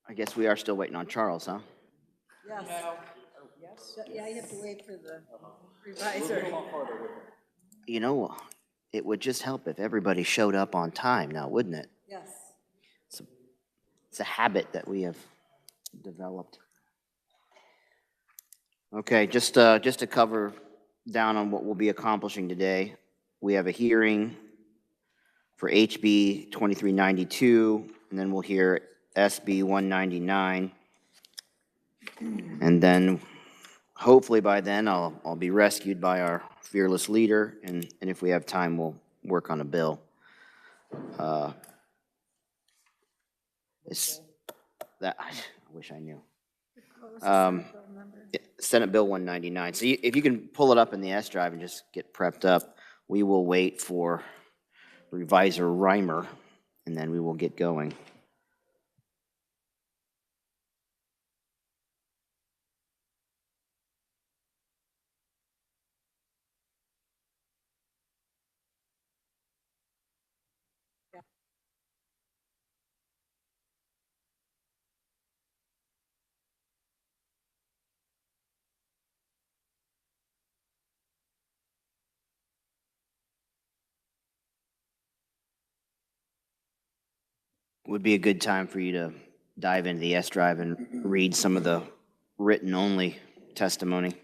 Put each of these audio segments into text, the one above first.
I guess we are still waiting on Charles, huh? Yes. Yes? Yeah, you have to wait for the revisor. You know, it would just help if everybody showed up on time now, wouldn't it? Yes. It's a habit that we have developed. Okay, just to cover down on what we'll be accomplishing today, we have a hearing for HB 2392, and then we'll hear SB 199. And then hopefully by then I'll be rescued by our fearless leader, and if we have time, we'll work on a bill. I wish I knew. Senate Bill 199. So if you can pull it up in the S drive and just get prepped up, we will wait for Revisor Reimer, and then we will get going. Would be a good time for you to dive into the S drive and read some of the written only testimony.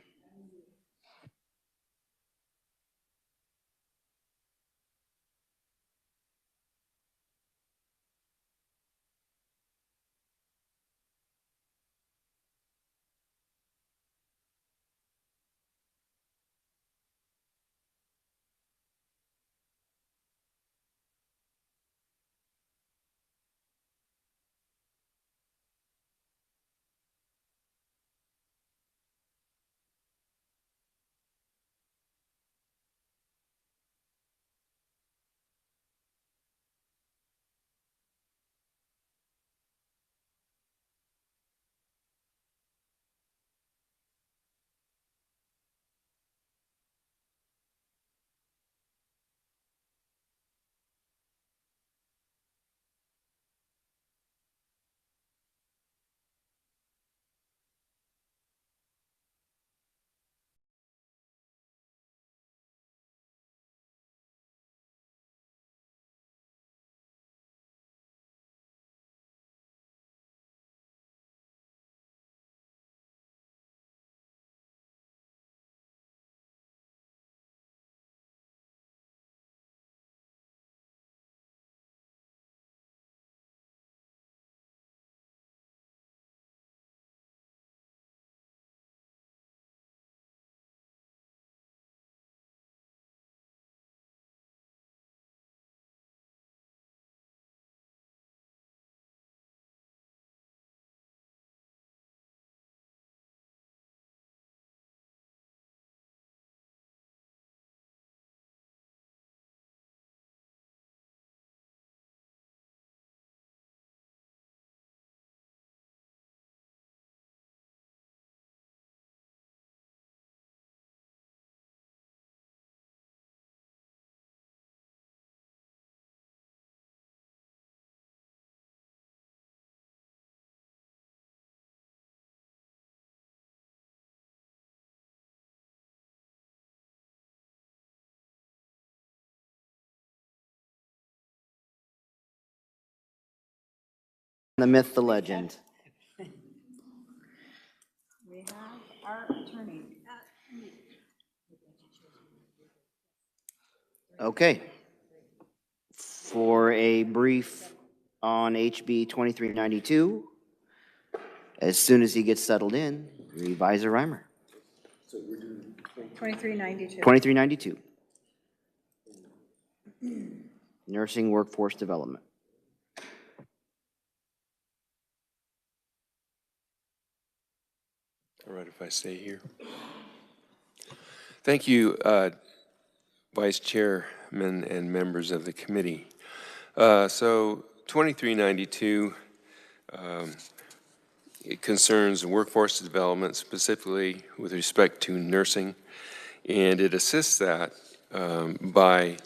The myth, the legend. We have our attorney. Okay. For a brief on HB 2392, as soon as he gets settled in, Revisor Reimer. 2392. 2392. Nursing Workforce Development. All right, if I stay here. Thank you, Vice Chairman and members of the committee. So 2392, it concerns workforce development, specifically with respect to nursing, and it assists that by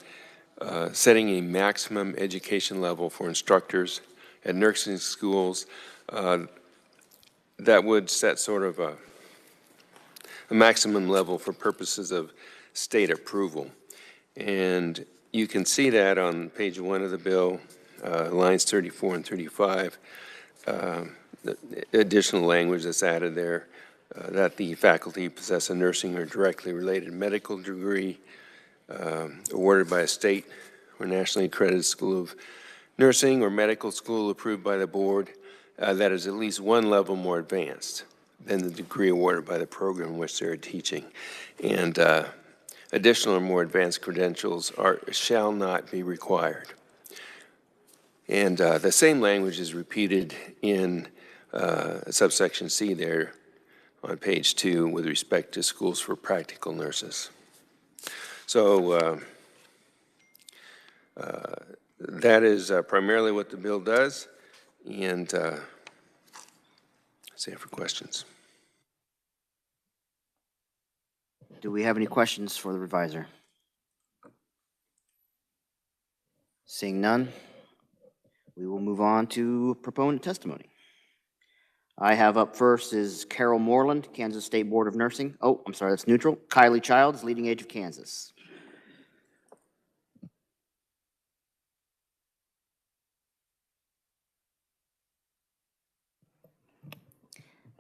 setting a maximum education level for instructors at nursing schools, that would set sort of a maximum level for purposes of state approval. And you can see that on page 1 of the bill, lines 34 and 35, the additional language that's added there, that the faculty possess a nursing or directly related medical degree awarded by a state or nationally accredited school of nursing or medical school approved by the board that is at least one level more advanced than the degree awarded by the program in which they're teaching. And additional or more advanced credentials shall not be required. And the same language is repeated in subsection C there on page 2 with respect to schools for practical nurses. So that is primarily what the bill does, and stand for questions. Do we have any questions for the revisor? Seeing none, we will move on to proponent testimony. I have up first is Carol Moreland, Kansas State Board of Nursing. Oh, I'm sorry, that's neutral. Kylie Childs, Leading Age of Kansas.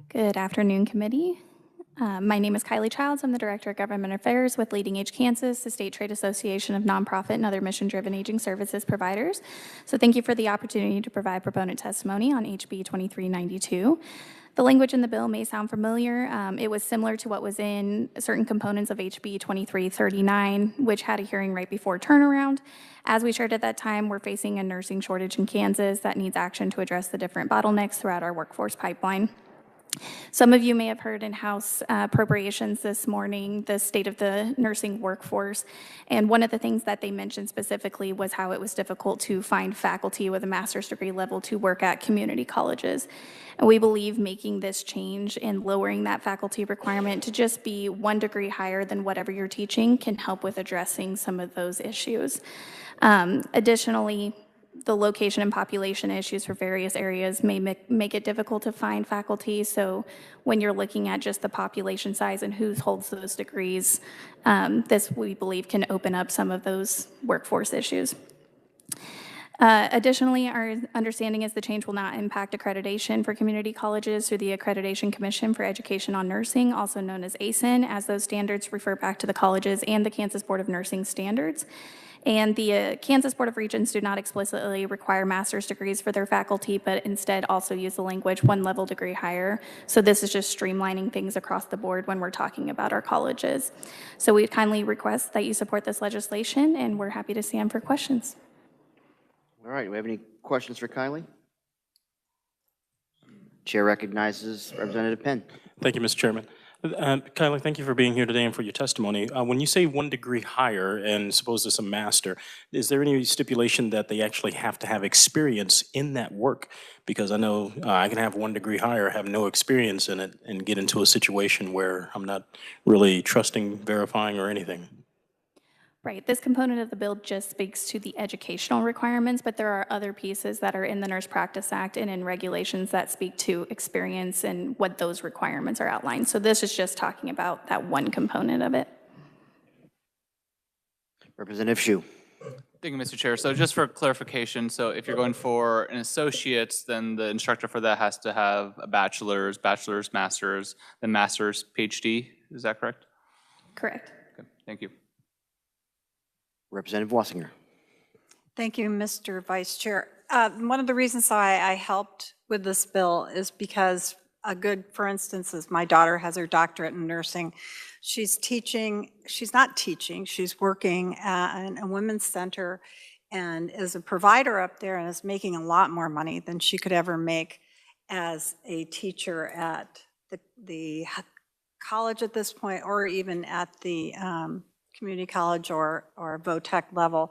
Good afternoon, committee. My name is Kylie Childs. I'm the Director of Government Affairs with Leading Age Kansas, the state trade association of nonprofit and other mission-driven aging services providers. So thank you for the opportunity to provide proponent testimony on HB 2392. The language in the bill may sound familiar. It was similar to what was in certain components of HB 2339, which had a hearing right before turnaround. As we shared at that time, we're facing a nursing shortage in Kansas that needs action to address the different bottlenecks throughout our workforce pipeline. Some of you may have heard in House appropriations this morning the state of the nursing workforce, and one of the things that they mentioned specifically was how it was difficult to find faculty with a master's degree level to work at community colleges. And we believe making this change and lowering that faculty requirement to just be 1 degree higher than whatever you're teaching can help with addressing some of those issues. Additionally, the location and population issues for various areas may make it difficult to find faculty. So when you're looking at just the population size and who holds those degrees, this we believe can open up some of those workforce issues. Additionally, our understanding is the change will not impact accreditation for community colleges through the Accreditation Commission for Education on Nursing, also known as ASIN, as those standards refer back to the colleges and the Kansas Board of Nursing standards. And the Kansas Board of Regents do not explicitly require master's degrees for their faculty, but instead also use the language 1 level degree higher. So this is just streamlining things across the board when we're talking about our colleges. So we kindly request that you support this legislation, and we're happy to stand for questions. All right, do we have any questions for Kylie? Chair recognizes Representative Penn. Thank you, Mr. Chairman. Kylie, thank you for being here today and for your testimony. When you say 1 degree higher and suppose it's a master, is there any stipulation that they actually have to have experience in that work? Because I know I can have 1 degree higher, have no experience in it, and get into a situation where I'm not really trusting, verifying, or anything. Right, this component of the bill just speaks to the educational requirements, but there are other pieces that are in the Nurse Practice Act and in regulations that speak to experience and what those requirements are outlined. So this is just talking about that one component of it. Representative Hsu. Thank you, Mr. Chair. So just for clarification, so if you're going for an associate's, then the instructor for that has to have a bachelor's, master's, then master's, PhD. Is that correct? Correct. Okay, thank you. Representative Wassinger. Thank you, Mr. Vice Chair. One of the reasons why I helped with this bill is because for instance, is my daughter has her doctorate in nursing. She's not teaching, she's working in a women's center and is a provider up there and is making a lot more money than she could ever make as a teacher at the college at this point, or even at the community college or VOTEC level.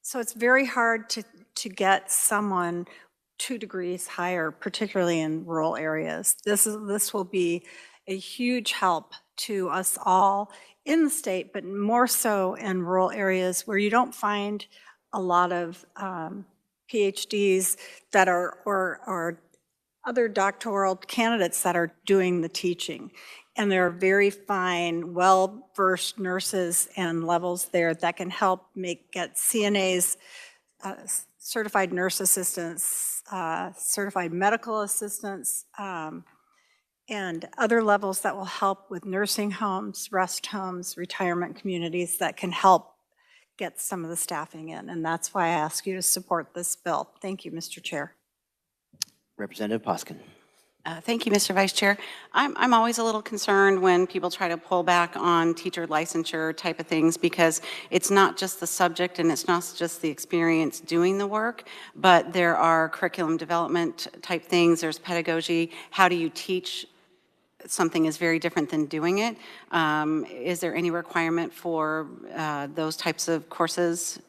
So it's very hard to get someone 2 degrees higher, particularly in rural areas. This will be a huge help to us all in the state, but more so in rural areas where you don't find a lot of PhDs that are, or other doctoral candidates that are doing the teaching. And there are very fine, well-versed nurses and levels there that can help get CNAs, certified nurse assistants, certified medical assistants, and other levels that will help with nursing homes, rest homes, retirement communities that can help get some of the staffing in. And that's why I ask you to support this bill. Thank you, Mr. Chair. Representative Poskin. Thank you, Mr. Vice Chair. I'm always a little concerned when people try to pull back on teacher licensure type of things, because it's not just the subject and it's not just the experience doing the work, but there are curriculum development type things, there's pedagogy. How do you teach something is very different than doing it. Is there any requirement for those types of courses?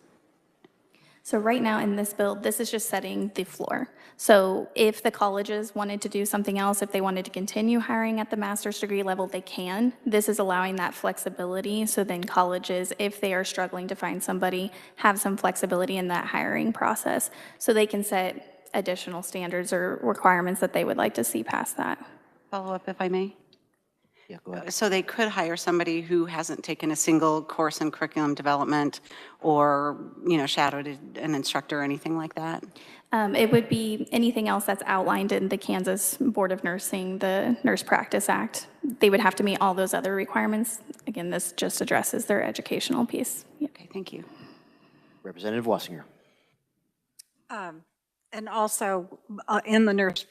So right now in this bill, this is just setting the floor. So if the colleges wanted to do something else, if they wanted to continue hiring at the master's degree level, they can. This is allowing that flexibility. So then colleges, if they are struggling to find somebody, have some flexibility in that hiring process. So they can set additional standards or requirements that they would like to see past that. Follow up, if I may. Yeah, go ahead. So they could hire somebody who hasn't taken a single course in curriculum development or, shadowed an instructor or anything like that? It would be anything else that's outlined in the Kansas Board of Nursing, the Nurse Practice Act. They would have to meet all those other requirements. Again, this just addresses their educational piece. Yep. Okay, thank you. Representative Wassinger. And also in the Nurse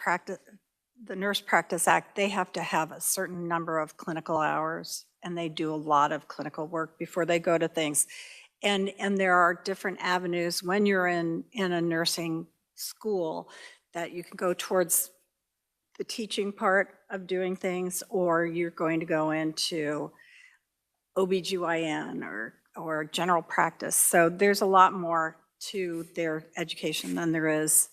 Practice Act, they have to have a certain number of clinical hours, and they do a lot of clinical work before they go to things. And there are different avenues when you're in a nursing school that you can go towards the teaching part of doing things, or you're going to go into OBGYN or general practice. So there's a lot more to their education than there is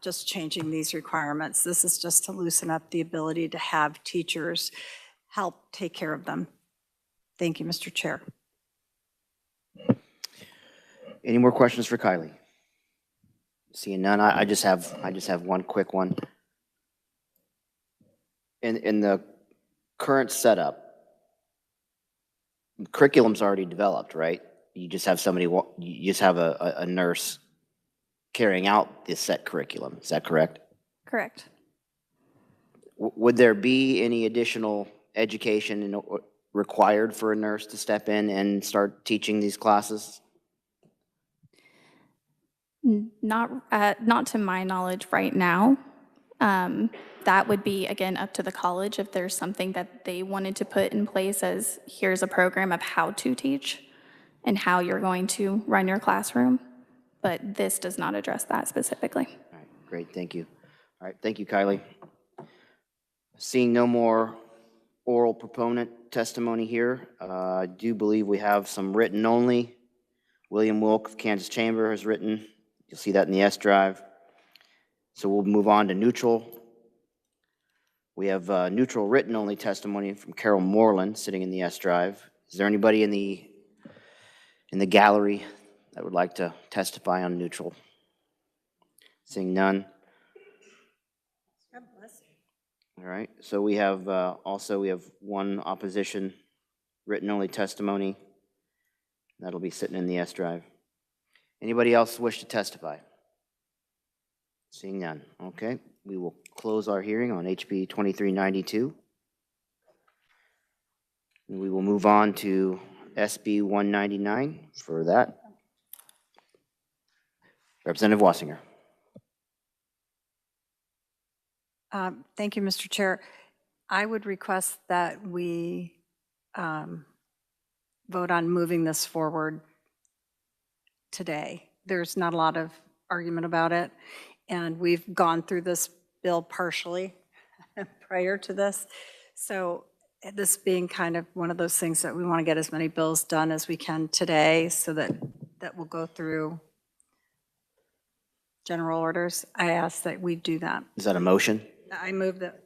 just changing these requirements. This is just to loosen up the ability to have teachers help take care of them. Thank you, Mr. Chair. Any more questions for Kylie? Seeing none, I just have one quick one. In the current setup, curriculum's already developed, right? You just have you just have a nurse carrying out this set curriculum. Is that correct? Correct. Would there be any additional education required for a nurse to step in and start teaching these classes? Not to my knowledge right now. That would be, again, up to the college if there's something that they wanted to put in place as here's a program of how to teach and how you're going to run your classroom. But this does not address that specifically. All right, great, thank you. All right, thank you, Kylie. Seeing no more oral proponent testimony here, I do believe we have some written only. William Wilk of Kansas Chamber has written. You'll see that in the S drive. So we'll move on to neutral. We have neutral written only testimony from Carol Moreland sitting in the S drive. Is there anybody in the gallery that would like to testify on neutral? Seeing none. All right, so we have we have one opposition written only testimony. That'll be sitting in the S drive. Anybody else wish to testify? Seeing none. Okay, we will close our hearing on HB 2392. And we will move on to SB 199 for that. Representative Wassinger. Thank you, Mr. Chair. I would request that we vote on moving this forward today. There's not a lot of argument about it, and we've gone through this bill partially prior to this. So this being kind of one of those things that we want to get as many bills done as we can today so that will go through general orders. I ask that we do that. Is that a motion? I move that.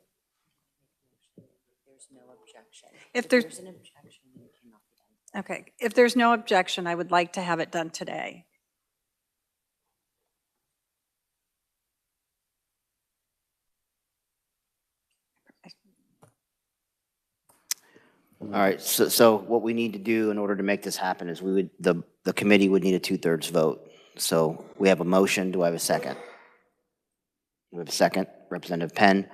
There's no objection. If there's an objection, it cannot be done. Okay, if there's no objection, I would like to have it done today. All right, so what we need to do in order to make this happen is the committee would need a 2/3 vote. So we have a motion. Do I have a second? We have a second. Representative Penn.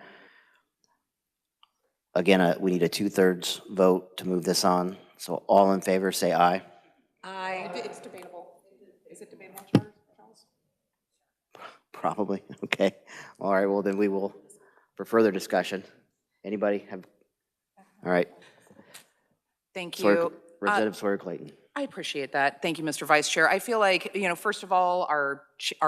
Again, we need a 2/3 vote to move this on. So all in favor, say aye. Aye. It's debatable. Is it debatable, Charles? Probably, okay. All right, well, then we will, for further discussion. Anybody have, all right. Thank Sawyer- you. Representative Sawyer Clayton. I appreciate that. Thank you, Mr. Vice Chair. I feel like, first of all, our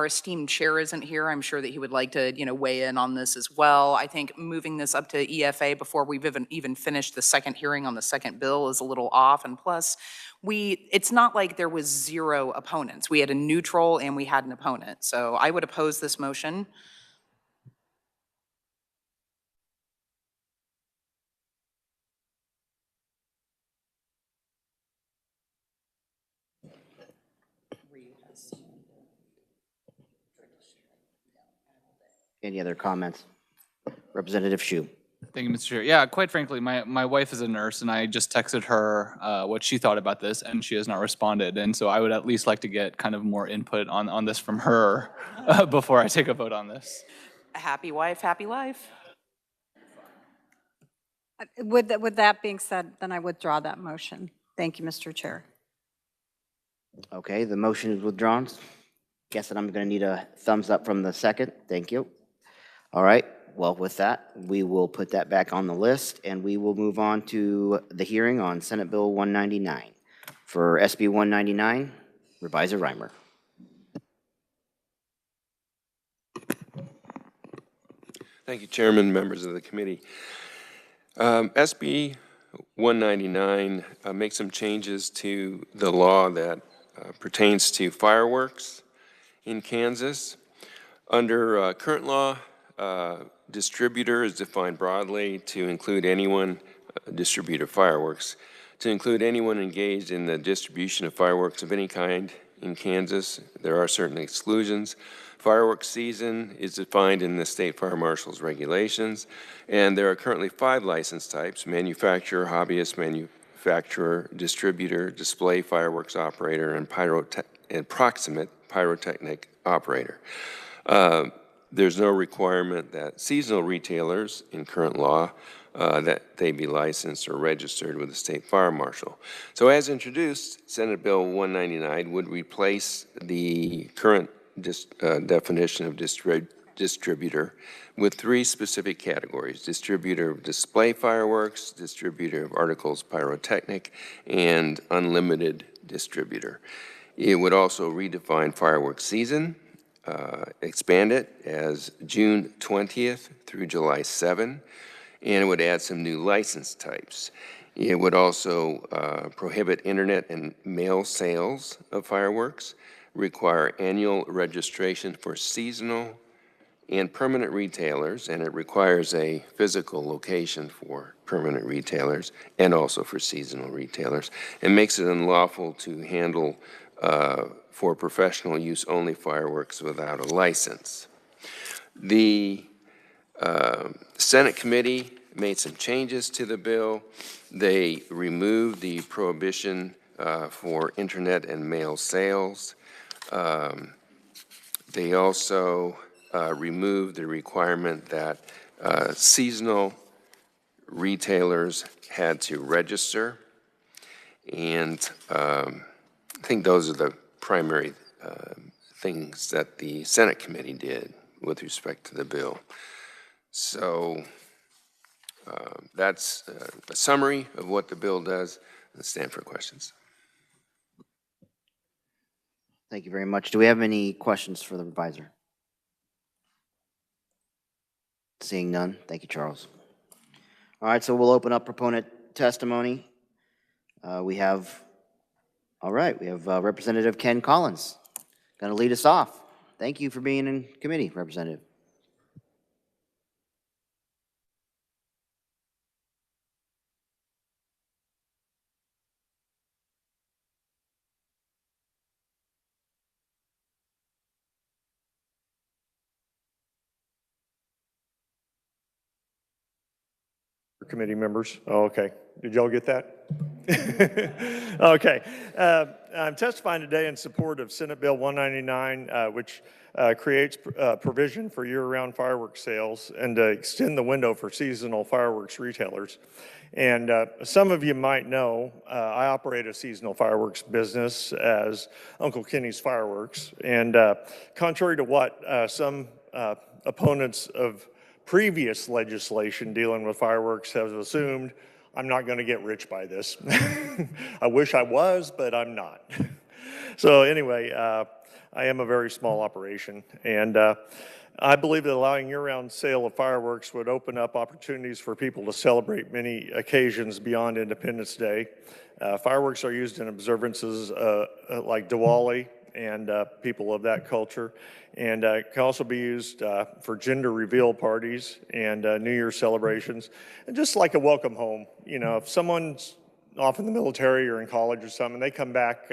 esteemed chair isn't here. I'm sure that he would like to, weigh in on this as well. I think moving this up to EFA before we've even finished the second hearing on the second bill is a little off. And plus, it's not like there was 0 opponents. We had a neutral and we had an opponent. So I would oppose this motion. Any other comments? Representative Shu. Thank you, Mr. Chair. Yeah, quite frankly, my wife is a nurse, and I just texted her what she thought about this, and she has not responded. And so I would at least like to get kind of more input on this from her before I take a vote on this. Happy wife, happy life. With that being said, then I withdraw that motion. Thank you, Mr. Chair. Okay, the motion is withdrawn. Guess that I'm going to need a thumbs up from the second. Thank you. All right, well, with that, we will put that back on the list, and we will move on to the hearing on Senate Bill 199. For SB 199, Reviser Reimer. Thank you, Chairman, members of the committee. SB 199 makes some changes to the law that pertains to fireworks in Kansas. Under current law, distributor is defined broadly to include anyone, distributor fireworks, to include anyone engaged in the distribution of fireworks of any kind in Kansas. There are certain exclusions. Fireworks season is defined in the state fire marshal's regulations, and there are currently 5 license types: manufacturer, hobbyist, manufacturer, distributor, display fireworks operator, and proximate pyrotechnic operator. There's no requirement that seasonal retailers in current law that they be licensed or registered with the state fire marshal. So as introduced, Senate Bill 199 would replace the current definition of distributor with 3 specific categories: distributor of display fireworks, distributor of articles pyrotechnic, and unlimited distributor. It would also redefine fireworks season, expand it as June 20th through July 7, and it would add some new license types. It would also prohibit internet and mail sales of fireworks, require annual registration for seasonal and permanent retailers, and it requires a physical location for permanent retailers and also for seasonal retailers, and makes it unlawful to handle for professional use only fireworks without a license. The Senate committee made some changes to the bill. They removed the prohibition for internet and mail sales. They also removed the requirement that seasonal retailers had to register. And I think those are the primary things that the Senate committee did with respect to the bill. So that's a summary of what the bill does. Let's stand for questions. Thank you very much. Do we have any questions for the reviser? Seeing none. Thank you, Charles. All right, so we'll open up proponent testimony. We have Representative Ken Collins going to lead us off. Thank you for being in committee, Representative. committee members. Oh, okay. Did y'all get that? Okay. I'm testifying today in support of Senate Bill 199, which creates provision for year-round fireworks sales and to extend the window for seasonal fireworks retailers. And some of you might know, I operate a seasonal fireworks business as Uncle Kenny's Fireworks. And contrary to what some opponents of previous legislation dealing with fireworks have assumed, I'm not going to get rich by this. I wish I was, but I'm not. So anyway, I am a very small operation, and I believe that allowing year-round sale of fireworks would open up opportunities for people to celebrate many occasions beyond Independence Day. Fireworks are used in observances like Diwali and people of that culture, and can also be used for gender reveal parties and New Year's celebrations, and just like a welcome home. You know, if someone's off in the military or in college or something, they come back,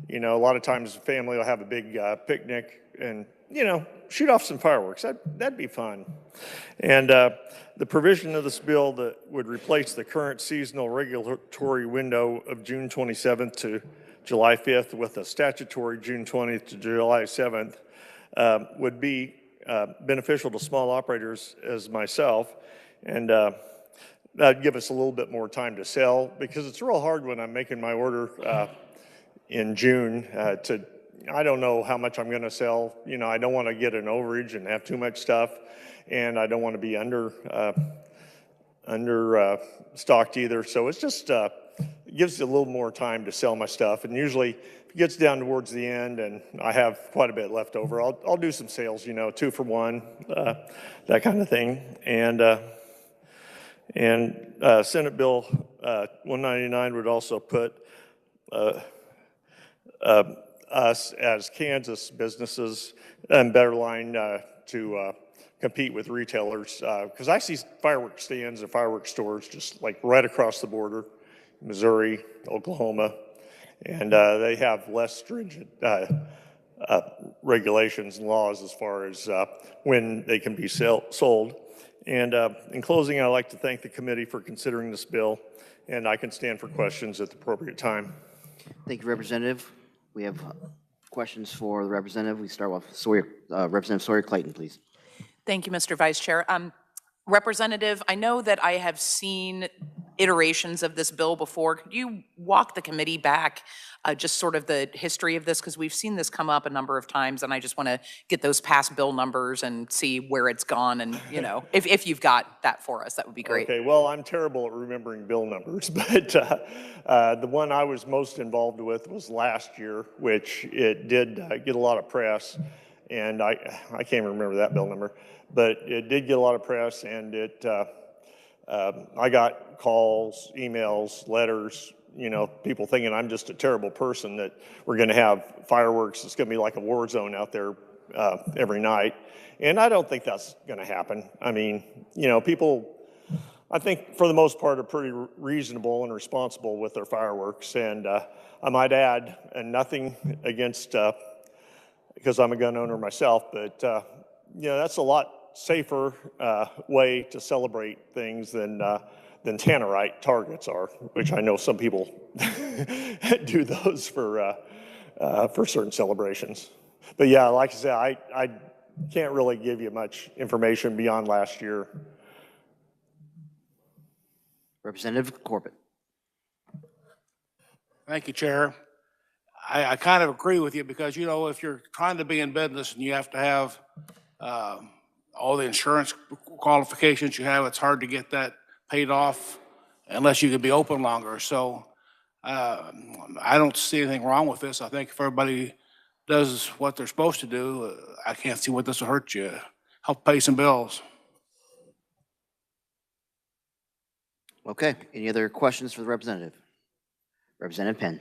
you know, a lot of times the family will have a big picnic and, you know, shoot off some fireworks. That'd be fun. And the provision of this bill that would replace the current seasonal regulatory window of June 27th to July 5th with a statutory June 20th to July 7th would be beneficial to small operators as myself, and that'd give us a little bit more time to sell, because it's real hard when I'm making my order in June I don't know how much I'm going to sell. You know, I don't want to get an overage and have too much stuff, and I don't want to be under stocked either. So it's just it gives you a little more time to sell my stuff. And usually, if it gets down towards the end and I have quite a bit left over, I'll do some sales. You know, 2 for 1, that kind of thing. And Senate Bill 199 would also put us as Kansas businesses in better line to compete with retailers, because I see fireworks stands and fireworks stores just like right across the border, Missouri, Oklahoma, and they have less stringent regulations and laws as far as when they can be sold. And in closing, I'd like to thank the committee for considering this bill, and I can stand for questions at the appropriate time. Thank you, Representative. We have questions for the representative. We start with Representative Sawyer Clayton, please. Thank you, Mr. Vice Chair. Representative, I know that I have seen iterations of this bill before. Could you walk the committee back just sort of the history of this? Because we've seen this come up a number of times, and I just want to get those past bill numbers and see where it's gone. And, you know, if you've got that for us, that would be great. Okay, well, I'm terrible at remembering bill numbers, but the one I was most involved with was last year, which it did get a lot of press, and I can't remember that bill number, but it did get a lot of press, and it I got calls, emails, letters, you know, people thinking I'm just a terrible person, that we're going to have fireworks. It's going to be like a war zone out there every night. And I don't think that's going to happen. I mean, you know, people, I think for the most part, are pretty reasonable and responsible with their fireworks. And I might add, and nothing against, because I'm a gun owner myself, but, you know, that's a lot safer way to celebrate things than tannerite targets are, which I know some people do those for certain celebrations. But yeah, like I said, I can't really give you much information beyond last year. Representative Corbett. Thank you, Chair. I kind of agree with you, because, you know, if you're trying to be in business and you have to have all the insurance qualifications you have, it's hard to get that paid off unless you can be open longer. So I don't see anything wrong with this. I think if everybody does what they're supposed to do, I can't see what this will hurt you. Help pay some bills. Okay, any other questions for the representative? Representative Penn.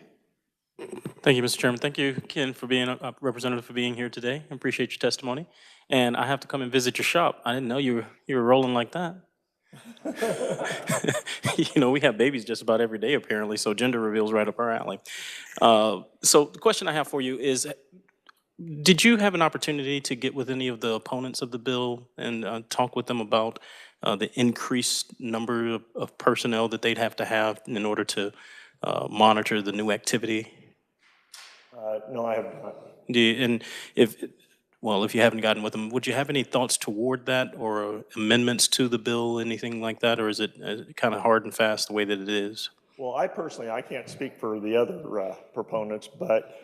Thank you, Mr. Chairman. Thank you, Ken, for being a representative, for being here today. I appreciate your testimony. And I have to come and visit your shop. I didn't know you were rolling like that. You know, we have babies just about every day, apparently, so gender reveal's right up our alley. So the question I have for you is, did you have an opportunity to get with any of the opponents of the bill and talk with them about the increased number of personnel that they'd have to have in order to monitor the new activity? No, I have not. And if you haven't gotten with them, would you have any thoughts toward that or amendments to the bill, anything like that? Or is it kind of hard and fast the way that it is? Well, I can't speak for the other proponents, but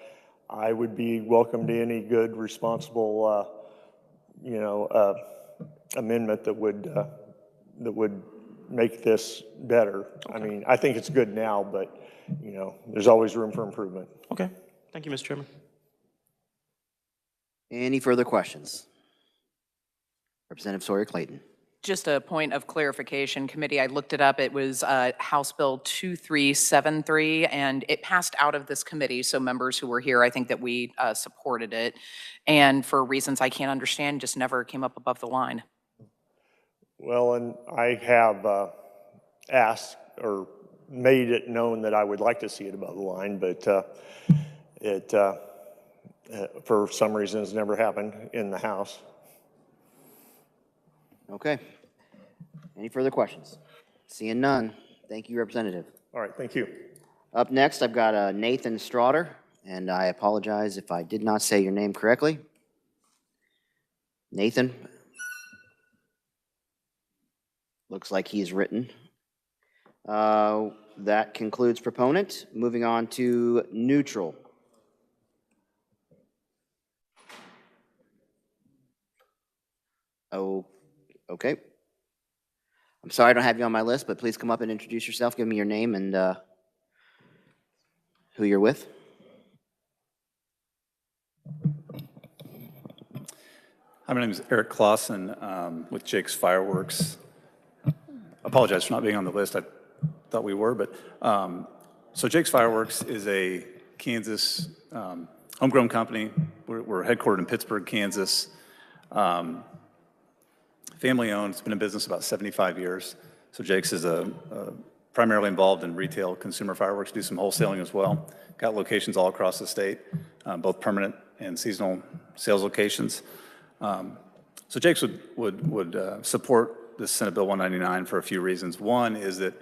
I would be welcome to any good, responsible, amendment that would make this better. I mean, I think it's good now, but, there's always room for improvement. Okay. Thank you, Mr. Chairman. Any further questions? Representative Sawyer Clayton. Just a point of clarification, committee, I looked it up. It was House Bill 2373, and it passed out of this committee. So members who were here, I think that we supported it. And for reasons I can't understand, just never came up above the line. Well, and I have asked or made it known that I would like to see it above the line, but it, for some reason, has never happened in the House. Okay. Any further questions? Seeing none. Thank you, Representative. All right, thank you. Up next, I've got Nathan Straughter, and I apologize if I did not say your name correctly. Nathan. Looks like he's written. That concludes proponent. Moving on to neutral. Oh, okay. I'm sorry I don't have you on my list, but please come up and introduce yourself. Give me your name and who you're with. Hi, my name is Eric Clausen with Jake's Fireworks. Apologize for not being on the list. I thought we were, but so Jake's Fireworks is a Kansas homegrown company. We're headquartered in Pittsburgh, Kansas. Family owned. It's been in business about 75 years. So Jake's is primarily involved in retail consumer fireworks, do some wholesaling as well. Got locations all across the state, both permanent and seasonal sales locations. So Jake's would support this Senate Bill 199 for a few reasons. One is that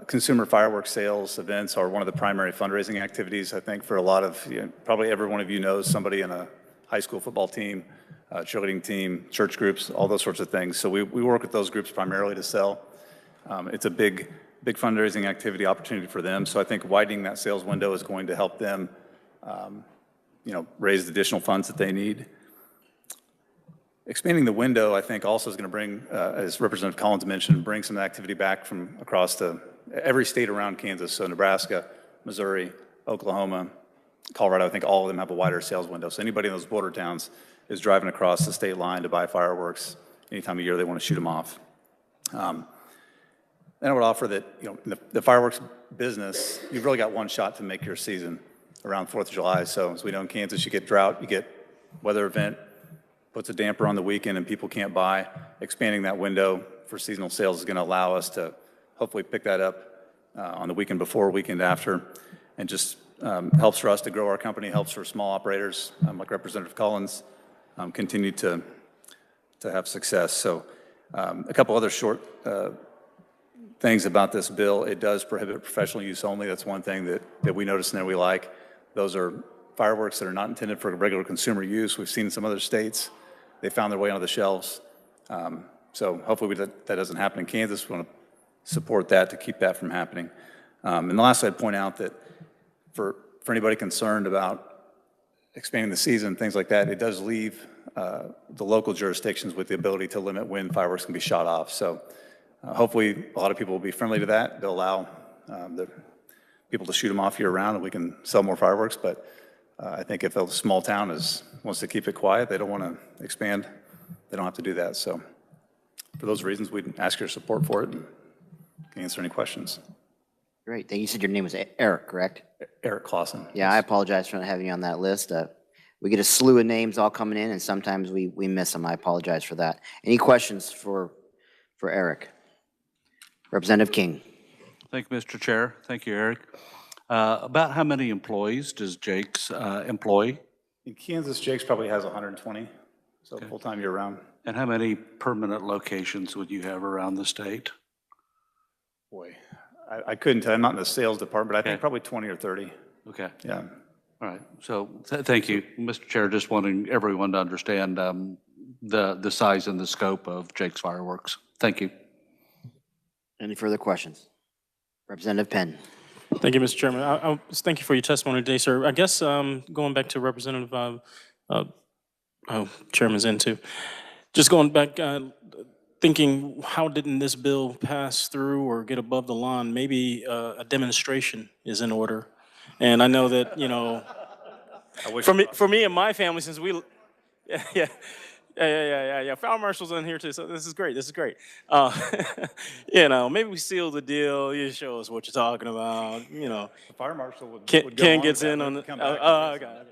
consumer fireworks sales events are one of the primary fundraising activities, I think, for a lot of, probably every one of you knows somebody in a high school football team, cheerleading team, church groups, all those sorts of things. So we work with those groups primarily to sell. It's a big fundraising activity opportunity for them. So I think widening that sales window is going to help them, raise the additional funds that they need. Expanding the window, I think, also is going to bring, as Representative Collins mentioned, bring some activity back from across every state around Kansas. So Nebraska, Missouri, Oklahoma, Colorado, I think all of them have a wider sales window. So anybody in those border towns is driving across the state line to buy fireworks any time of year they want to shoot them off. Then I would offer that, in the fireworks business, you've really got one shot to make your season around 4th of July. So as we know in Kansas, you get drought, you get weather event, puts a damper on the weekend and people can't buy. Expanding that window for seasonal sales is going to allow us to hopefully pick that up on the weekend before, weekend after, and just helps for us to grow our company, helps for small operators like Representative Collins continue to have success. So a couple other short things about this bill. It does prohibit professional use only. That's one thing that we notice and that we like. Those are fireworks that are not intended for regular consumer use. We've seen in some other states, they found their way onto the shelves. So hopefully that doesn't happen in Kansas. We want to support that to keep that from happening. And the last I'd point out that for anybody concerned about expanding the season, things like that, it does leave the local jurisdictions with the ability to limit when fireworks can be shot off. So hopefully a lot of people will be friendly to that. They'll allow the people to shoot them off year-round and we can sell more fireworks. But I think if a small town wants to keep it quiet, they don't want to expand, they don't have to do that. So for those reasons, we'd ask your support for it and can answer any questions. Great. You said your name was Eric, correct? Eric Clausen. Yeah, I apologize for not having you on that list. We get a slew of names all coming in, and sometimes we miss them. I apologize for that. Any questions for Eric? Representative King. Thank you, Mr. Chair. Thank you, Eric. About how many employees does Jake's employ? In Kansas, Jake's probably has 120. So full-time year-round. And how many permanent locations would you have around the state? Boy, I couldn't tell. I'm not in the sales department, but I think Okay. probably 20 or 30. Okay. Yeah. All right. So thank you, Mr. Chair. Just wanting everyone to understand the size and the scope of Jake's Fireworks. Thank you. Any further questions? Representative Penn. Thank you, Mr. Chairman. Thank you for your testimony today, sir. I guess going back to Representative Chairman's end too. Just going back, thinking how didn't this bill pass through or get above the line? Maybe a demonstration is in order. And I know that, you know, for me and my family, since we, yeah. Fire marshal's in here too, so this is great. You know, maybe we seal the deal. You show us what you're talking about. You know, The fire marshal would Ken go along gets with that, in but on the. come back Oh, and- okay.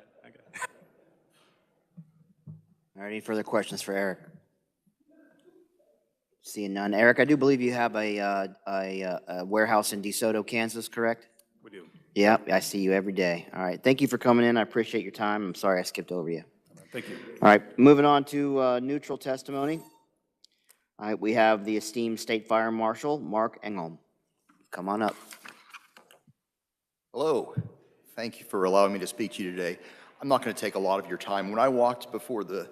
All right, any further questions for Eric? Seeing none. Eric, I do believe you have a warehouse in DeSoto, Kansas, correct? We do. Yep, I see you every day. All right, thank you for coming in. I appreciate your time. I'm sorry I skipped over you. Thank you. All right, moving on to neutral testimony. All right, we have the esteemed State Fire Marshal, Mark Engholm. Come on up. Hello. Thank you for allowing me to speak to you today. I'm not going to take a lot of your time. When I walked before the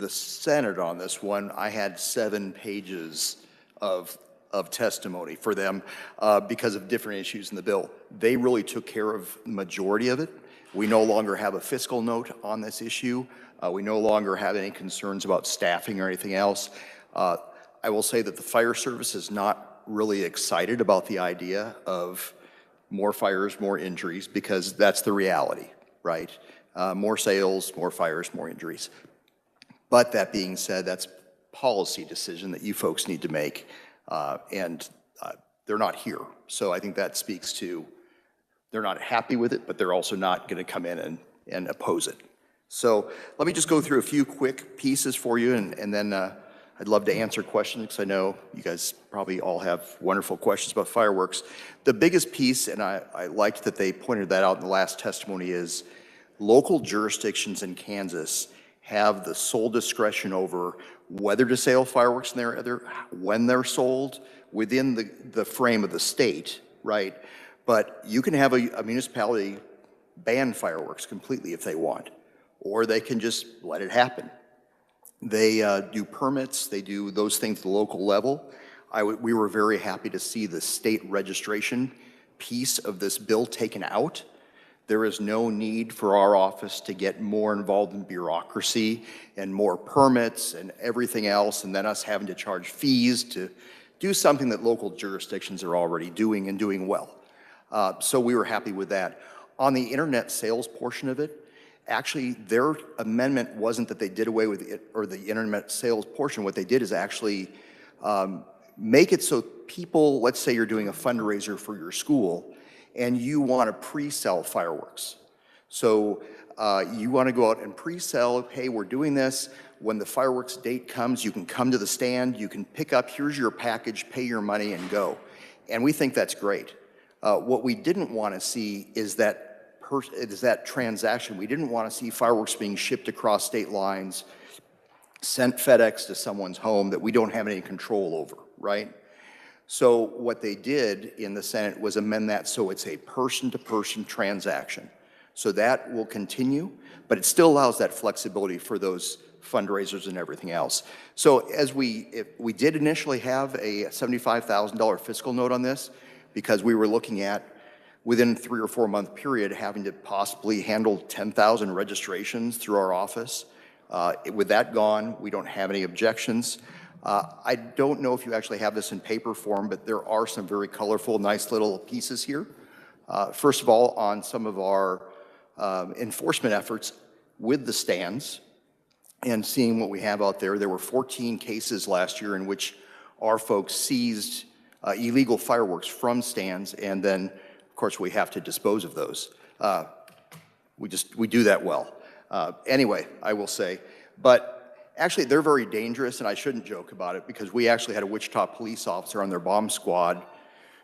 Senate on this one, I had 7 pages of testimony for them because of different issues in the bill. They really took care of the majority of it. We no longer have a fiscal note on this issue. We no longer have any concerns about staffing or anything else. I will say that the fire service is not really excited about the idea of more fires, more injuries, because that's the reality, right? More sales, more fires, more injuries. But that being said, that's a policy decision that you folks need to make, and they're not here. So I think that speaks to they're not happy with it, but they're also not going to come in and oppose it. So let me just go through a few quick pieces for you, and then I'd love to answer questions because I know you guys probably all have wonderful questions about fireworks. The biggest piece, and I liked that they pointed that out in the last testimony, is local jurisdictions in Kansas have the sole discretion over whether to sell fireworks when they're sold within the frame of the state, right? But you can have a municipality ban fireworks completely if they want, or they can just let it happen. They do permits, they do those things at the local level. We were very happy to see the state registration piece of this bill taken out. There is no need for our office to get more involved in bureaucracy and more permits and everything else, and then us having to charge fees to do something that local jurisdictions are already doing and doing well. So we were happy with that. On the internet sales portion of it, actually their amendment wasn't that they did away with it or the internet sales portion. What they did is actually make it so people, let's say you're doing a fundraiser for your school, and you want to pre-sell fireworks. So you want to go out and pre-sell, hey, we're doing this. When the fireworks date comes, you can come to the stand, you can pick up, here's your package, pay your money, and go. And we think that's great. What we didn't want to see is that transaction. We didn't want to see fireworks being shipped across state lines, sent FedEx to someone's home that we don't have any control over, right? So what they did in the Senate was amend that so it's a person-to-person transaction. So that will continue, but it still allows that flexibility for those fundraisers and everything else. So if we did initially have a $75,000 fiscal note on this because we were looking at within a 3 or 4 month period having to possibly handle 10,000 registrations through our office. With that gone, we don't have any objections. I don't know if you actually have this in paper form, but there are some very colorful, nice little pieces here. First of all, on some of our enforcement efforts with the stands and seeing what we have out there, there were 14 cases last year in which our folks seized illegal fireworks from stands, and then, of course, we have to dispose of those. We do that well. Anyway, I will say, but actually, they're very dangerous, and I shouldn't joke about it because we actually had a Wichita police officer on their bomb squad,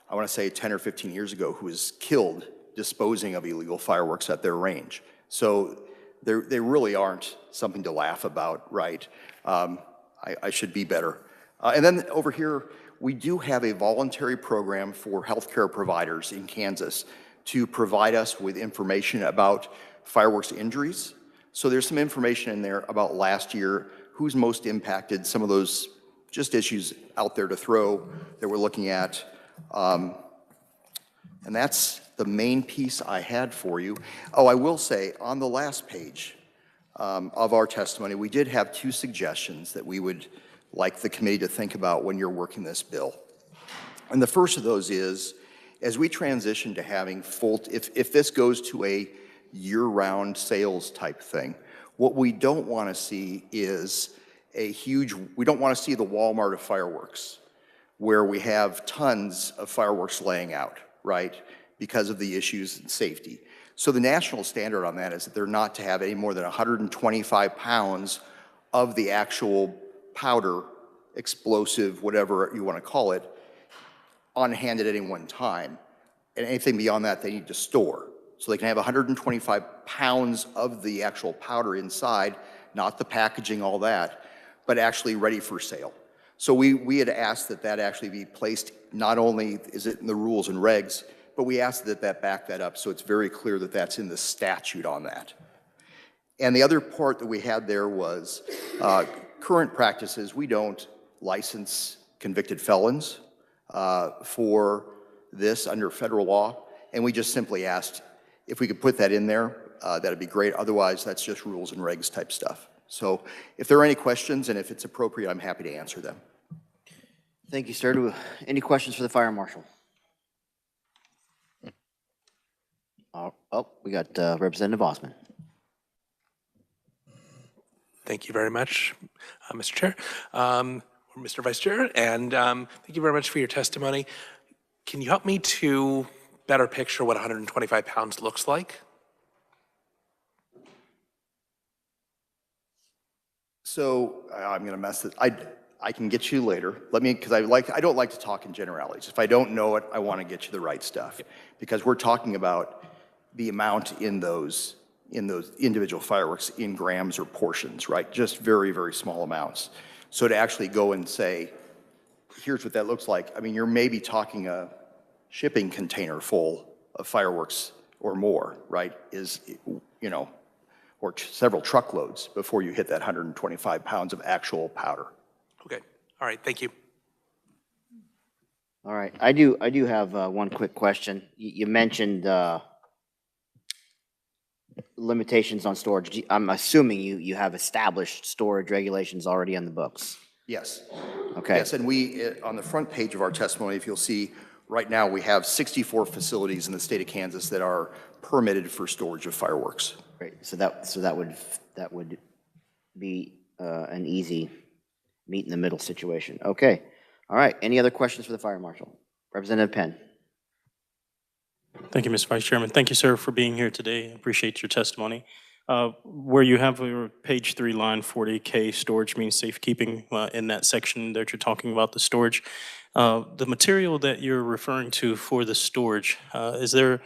I want to say 10 or 15 years ago, who was killed disposing of illegal fireworks at their range. So they really aren't something to laugh about, right? I should be better. And then over here, we do have a voluntary program for healthcare providers in Kansas to provide us with information about fireworks injuries. So there's some information in there about last year, who's most impacted, some of those just issues out there to throw that we're looking at. And that's the main piece I had for you. Oh, I will say, on the last page of our testimony, we did have 2 suggestions that we would like the committee to think about when you're working this bill. And the first of those is, as we transition to having if this goes to a year-round sales type thing, what we don't want to see is we don't want to see the Walmart of fireworks, where we have tons of fireworks laying out, right, because of the issues in safety. So the national standard on that is that they're not to have any more than 125 pounds of the actual powder, explosive, whatever you want to call it, on hand at any one time. And anything beyond that, they need to store. So they can have 125 pounds of the actual powder inside, not the packaging, all that, but actually ready for sale. So we had asked that that actually be placed, not only is it in the rules and regs, but we asked that that back that up so it's very clear that that's in the statute on that. And the other part that we had there was current practices. We don't license convicted felons for this under federal law, and we just simply asked if we could put that in there, that'd be great. Otherwise, that's just rules and regs type stuff. So if there are any questions, and if it's appropriate, I'm happy to answer them. Thank you, sir. Any questions for the fire marshal? Oh, we got Representative Osman. Thank you very much, Mr. Chair, or Mr. Vice Chair, and thank you very much for your testimony. Can you help me to better picture what 125 pounds looks like? So I'm going to mess this. I can get you later. Let me, because I don't like to talk in generalities. If I don't know it, I want to get you the right stuff, because we're talking about the amount in those individual fireworks in grams or portions, right? Just very, very small amounts. So to actually go and say, here's what that looks like. I mean, you're maybe talking a shipping container full of fireworks or more, right? Or several truckloads before you hit that 125 pounds of actual powder. Okay. All right. Thank you. All right. I do have one quick question. You mentioned limitations on storage. I'm assuming you have established storage regulations already on the books. Yes. Okay. Yes, and we, on the front page of our testimony, if you'll see, right now we have 64 facilities in the state of Kansas that are permitted for storage of fireworks. Great. So that would be an easy meet in the middle situation. Okay. All right. Any other questions for the fire marshal? Representative Penn. Thank you, Mr. Vice Chairman. Thank you, sir, for being here today. I appreciate your testimony. Where you have your page 3, line 40K, storage means safekeeping, in that section that you're talking about the storage. The material that you're referring to for the storage, is there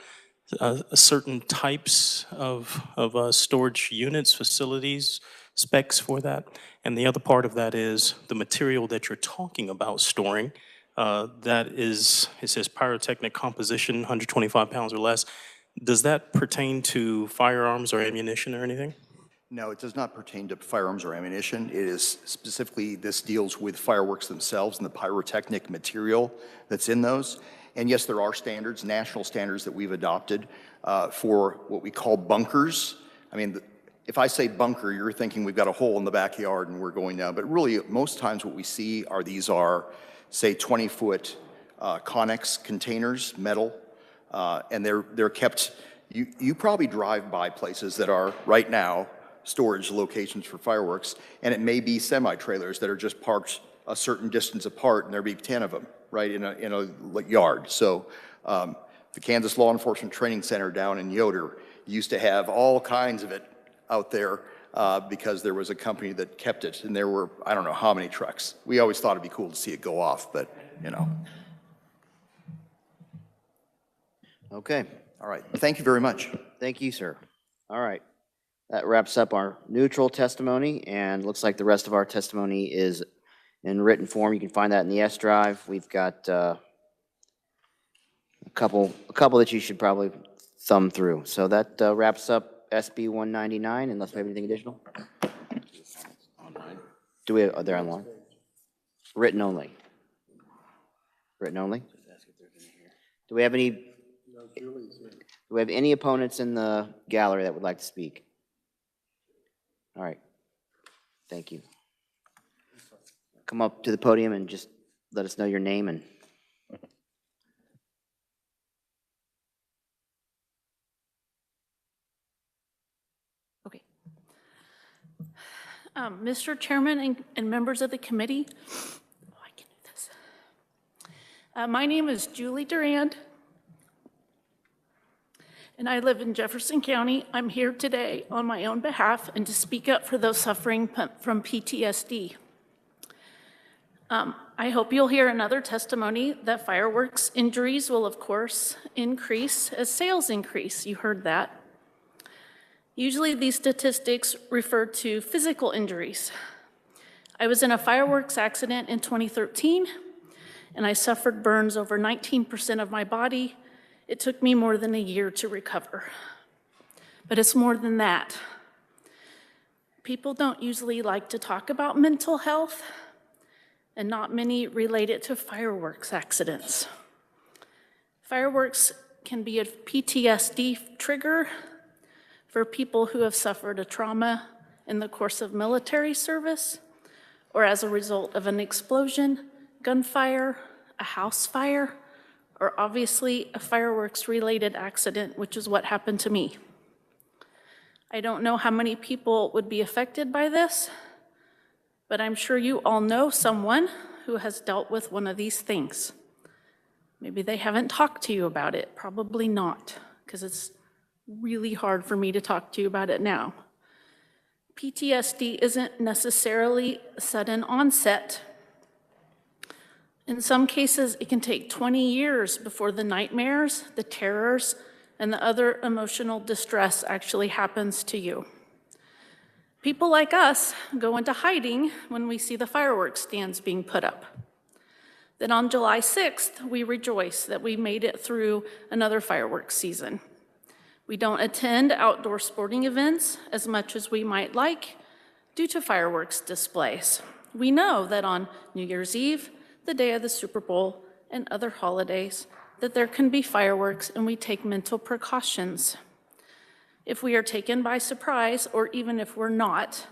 certain types of storage units, facilities, specs for that? And the other part of that is the material that you're talking about storing. That is, it says pyrotechnic composition, 125 pounds or less. Does that pertain to firearms or ammunition or anything? No, it does not pertain to firearms or ammunition. It is specifically, this deals with fireworks themselves and the pyrotechnic material that's in those. And yes, there are standards, national standards that we've adopted for what we call bunkers. I mean, if I say bunker, you're thinking we've got a hole in the backyard and we're going down. But really, most times what we see are these are, say, 20-foot Connex containers, metal, and they're kept. You probably drive by places that are right now storage locations for fireworks, and it may be semi-trailers that are just parked a certain distance apart, and there'll be 10 of them right in a yard. So the Kansas Law Enforcement Training Center down in Yoder used to have all kinds of it out there because there was a company that kept it, and there were, I don't know how many trucks. We always thought it'd be cool to see it go off, but you know. Okay. All right. Thank you very much. Thank you, sir. All right. That wraps up our neutral testimony, and looks like the rest of our testimony is in written form. You can find that in the S drive. We've got a couple that you should probably thumb through. So that wraps up SB 199, unless we have anything additional. Do we? Are they online? Written only. Written only. Do we have any? Do we have any opponents in the gallery that would like to speak? All right. Thank you. Come up to the podium and just let us know your name and. Okay. Mr. Chairman and members of the committee, I can do this. My name is Julie Durand, and I live in Jefferson County. I'm here today on my own behalf and to speak up for those suffering from PTSD. I hope you'll hear another testimony that fireworks injuries will, of course, increase as sales increase. You heard that. Usually these statistics refer to physical injuries. I was in a fireworks accident in 2013, and I suffered burns over 19% of my body. It took me more than a year to recover. But it's more than that. People don't usually like to talk about mental health, and not many relate it to fireworks accidents. Fireworks can be a PTSD trigger for people who have suffered a trauma in the course of military service or as a result of an explosion, gunfire, a house fire, or obviously a fireworks-related accident, which is what happened to me. I don't know how many people would be affected by this, but I'm sure you all know someone who has dealt with one of these things. Maybe they haven't talked to you about it, probably not, because it's really hard for me to talk to you about it now. PTSD isn't necessarily sudden onset. In some cases, it can take 20 years before the nightmares, the terrors, and the other emotional distress actually happens to you. People like us go into hiding when we see the fireworks stands being put up. Then on July 6th, we rejoice that we made it through another fireworks season. We don't attend outdoor sporting events as much as we might like due to fireworks displays. We know that on New Year's Eve, the day of the Super Bowl, and other holidays, that there can be fireworks, and we take mental precautions. If we are taken by surprise, or even if we're not,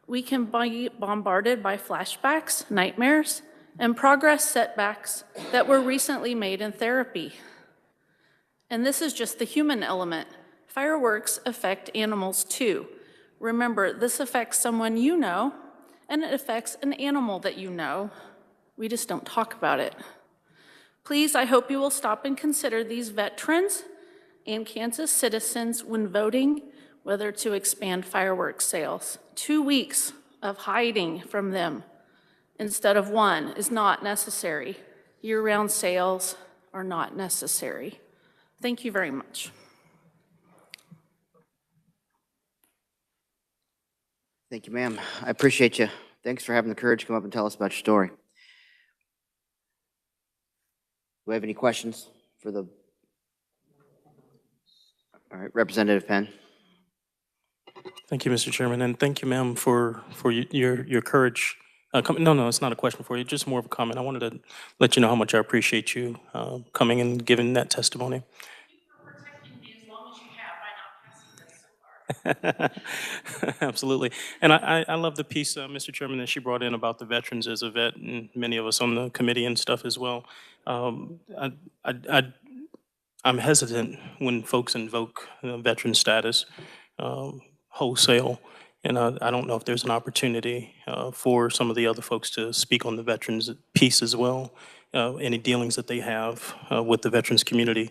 we can be bombarded by flashbacks, nightmares, and progress setbacks that were recently made in therapy. And this is just the human element. Fireworks affect animals too. Remember, this affects someone you know, and it affects an animal that you know. We just don't talk about it. Please, I hope you will stop and consider these veterans and Kansas citizens when voting whether to expand fireworks sales. 2 weeks of hiding from them instead of 1 is not necessary. Year-round sales are not necessary. Thank you very much. Thank you, ma'am. I appreciate you. Thanks for having the courage to come up and tell us about your story. Do we have any questions for the... All right, Representative Penn. Thank you, Mr. Chairman, and thank you, ma'am, for your courage. No, it's not a question for you, just more of a comment. I wanted to let you know how much I appreciate you coming and giving that testimony. Absolutely. And I love the piece, Mr. Chairman, that she brought in about the veterans as a vet, and many of us on the committee and stuff as well. I'm hesitant when folks invoke veteran status wholesale, and I don't know if there's an opportunity for some of the other folks to speak on the veterans piece as well, any dealings that they have with the veterans community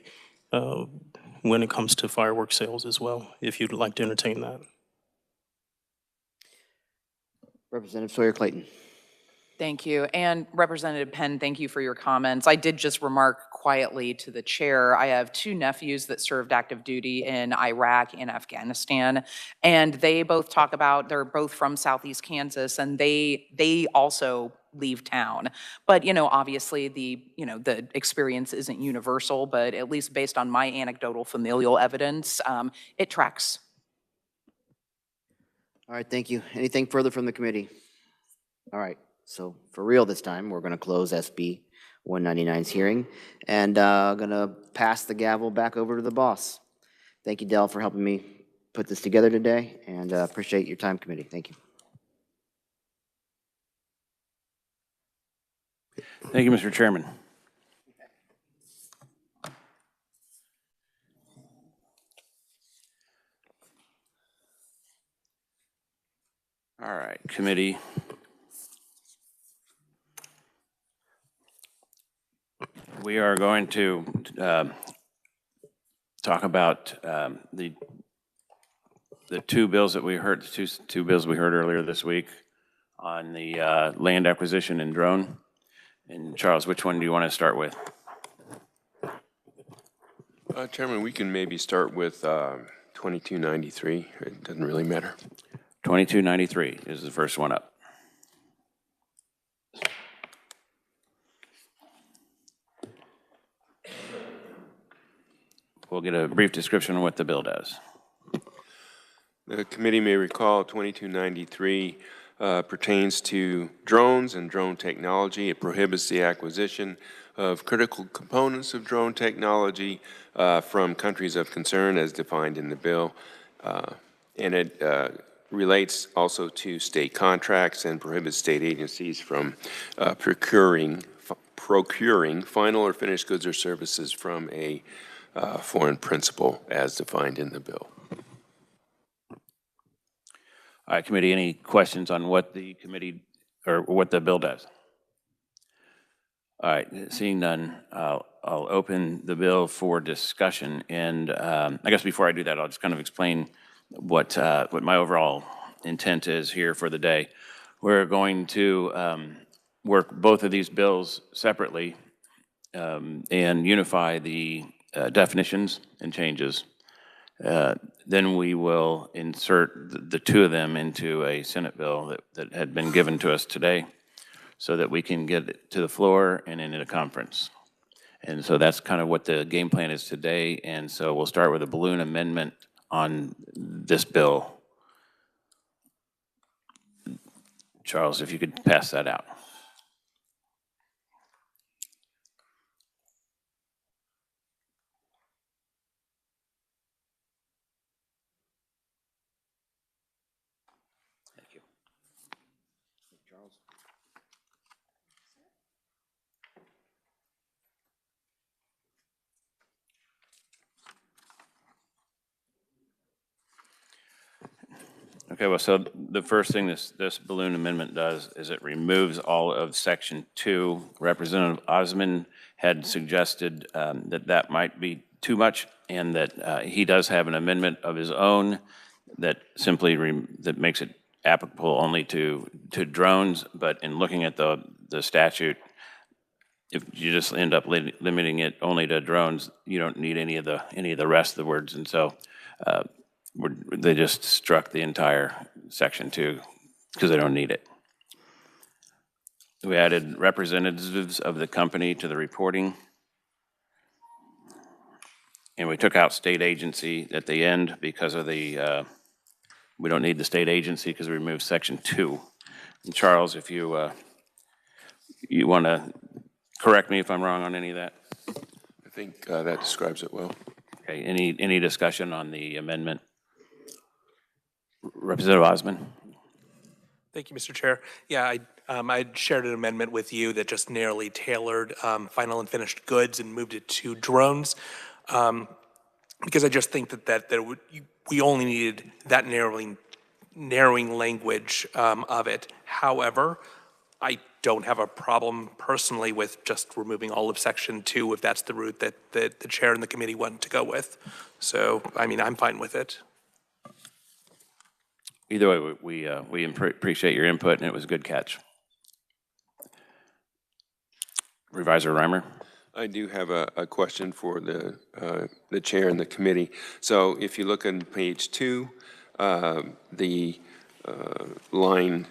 when it comes to fireworks sales as well, if you'd like to entertain that. Representative Sawyer Clayton. Thank you. And Representative Penn, thank you for your comments. I did just remark quietly to the chair, I have two nephews that served active duty in Iraq and Afghanistan, and they both talk about, they're both from Southeast Kansas, and they also leave town. But, you know, obviously the experience isn't universal, but at least based on my anecdotal familial evidence, it tracks. All right, thank you. Anything further from the committee? All right, so for real this time, we're going to close SB 199's hearing and going to pass the gavel back over to the boss. Thank you, Dell, for helping me put this together today, and appreciate your time, committee. Thank you. Thank you, Mr. Chairman. All right, committee. We are going to talk about the two bills that we heard, two bills we heard earlier this week on the land acquisition and drone. And Charles, which one do you want to start with? Chairman, we can maybe start with 2293. It doesn't really matter. 2293 is the first one up. We'll get a brief description of what the bill does. The committee may recall 2293 pertains to drones and drone technology. It prohibits the acquisition of critical components of drone technology from countries of concern as defined in the bill. And it relates also to state contracts and prohibits state agencies from procuring final or finished goods or services from a foreign principal as defined in the bill. All right, committee, any questions on what the committee or what the bill does? All right, seeing none, I'll open the bill for discussion. And I guess before I do that, I'll just kind of explain what my overall intent is here for the day. We're going to work both of these bills separately and unify the definitions and changes. Then we will insert the two of them into a Senate bill that had been given to us today so that we can get it to the floor and into the conference. And so that's kind of what the game plan is today. And so we'll start with a balloon amendment on this bill. Charles, if you could pass that out. Thank you. Charles. Okay, well, so the first thing this balloon amendment does is it removes all of Section 2. Representative Osmond had suggested that might be too much, and that he does have an amendment of his own that simply that makes it applicable only to drones. But in looking at the statute, if you just end up limiting it only to drones, you don't need any of the rest of the words, and so. They just struck the entire Section 2 because they don't need it. We added representatives of the company to the reporting. And we took out state agency at the end because of the, we don't need the state agency because we removed Section 2. And Charles, if you want to correct me if I'm wrong on any of that. I think that describes it well. Okay, any discussion on the amendment? Representative Osmond. Thank you, Mr. Chair. Yeah, I shared an amendment with you that just narrowly tailored final and finished goods and moved it to drones, because I just think that we only needed that narrowing language of it. However, I don't have a problem personally with just removing all of Section 2 if that's the route that the chair and the committee want to go with. So, I mean, I'm fine with it. Either way, we appreciate your input, and it was a good catch. Revisor Reimer? I do have a question for the chair and the committee. So if you look on page 2, the line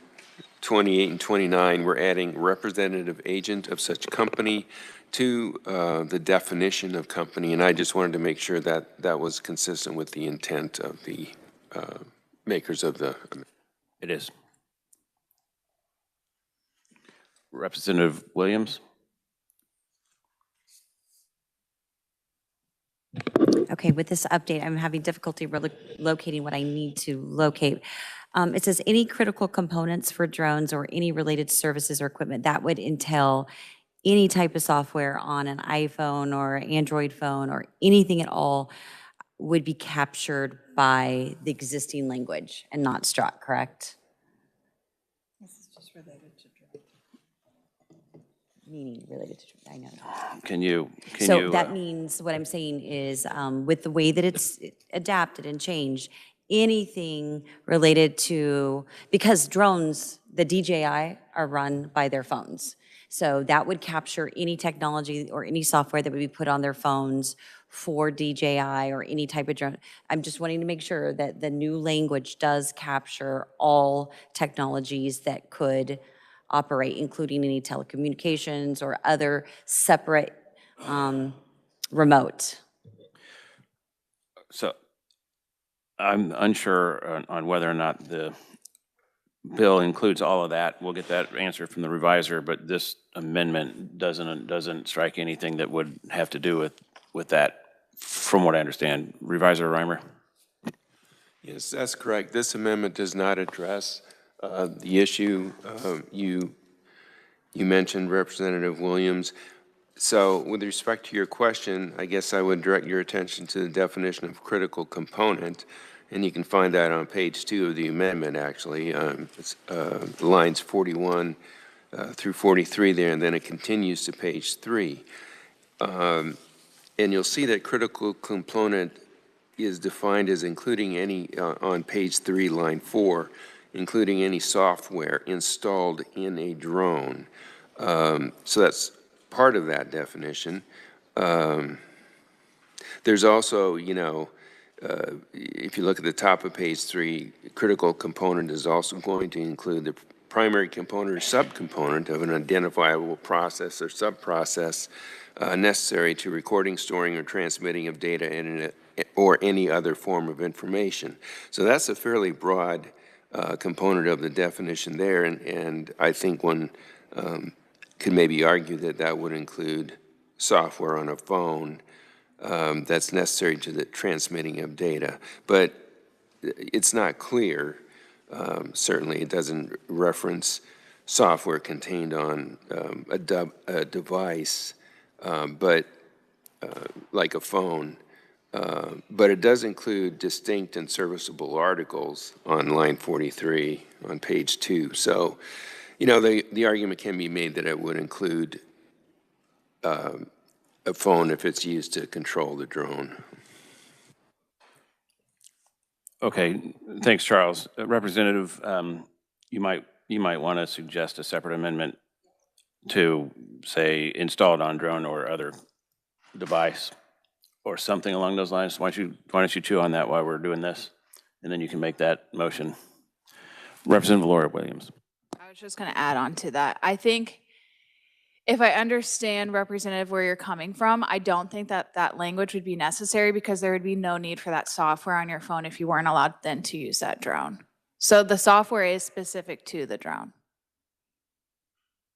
28 and 29, we're adding representative agent of such company to the definition of company, and I just wanted to make sure that that was consistent with the intent of the makers of the. It is. Representative Williams? Okay, with this update, I'm having difficulty locating what I need to locate. It says any critical components for drones or any related services or equipment. That would entail any type of software on an iPhone or Android phone or anything at all would be captured by the existing language and not struck, correct? This is just related to Meaning related to, I know. Can you? So that means, what I'm saying is, with the way that it's adapted and changed, anything related to, because drones, the DJI are run by their phones. So that would capture any technology or any software that would be put on their phones for DJI or any type of drone. I'm just wanting to make sure that the new language does capture all technologies that could operate, including any telecommunications or other separate remote. So I'm unsure on whether or not the bill includes all of that. We'll get that answer from the revisor, but this amendment doesn't strike anything that would have to do with that, from what I understand. Revisor Reimer? Yes, that's correct. This amendment does not address the issue you mentioned, Representative Williams. So with respect to your question, I guess I would direct your attention to the definition of critical component, and you can find that on page 2 of the amendment, actually. It's lines 41 through 43 there, and then it continues to page 3. And you'll see that critical component is defined as including any, on page 3, line 4, including any software installed in a drone. So that's part of that definition. There's also, if you look at the top of page 3, critical component is also going to include the primary component or subcomponent of an identifiable process or subprocess necessary to recording, storing, or transmitting of data or any other form of information. So that's a fairly broad component of the definition there, and I think one could maybe argue that that would include software on a phone that's necessary to the transmitting of data. But it's not clear. Certainly, it doesn't reference software contained on a device, but like a phone. But it does include distinct and serviceable articles on line 43 on page 2. So, the argument can be made that it would include a phone if it's used to control the drone. Okay, thanks, Charles. Representative, you might want to suggest a separate amendment to, say, installed on drone or other device or something along those lines. Why don't you chew on that while we're doing this, and then you can make that motion. Representative Laura Williams. I was just going to add on to that. I think if I understand, Representative, where you're coming from, I don't think that that language would be necessary because there would be no need for that software on your phone if you weren't allowed then to use that drone. So the software is specific to the drone.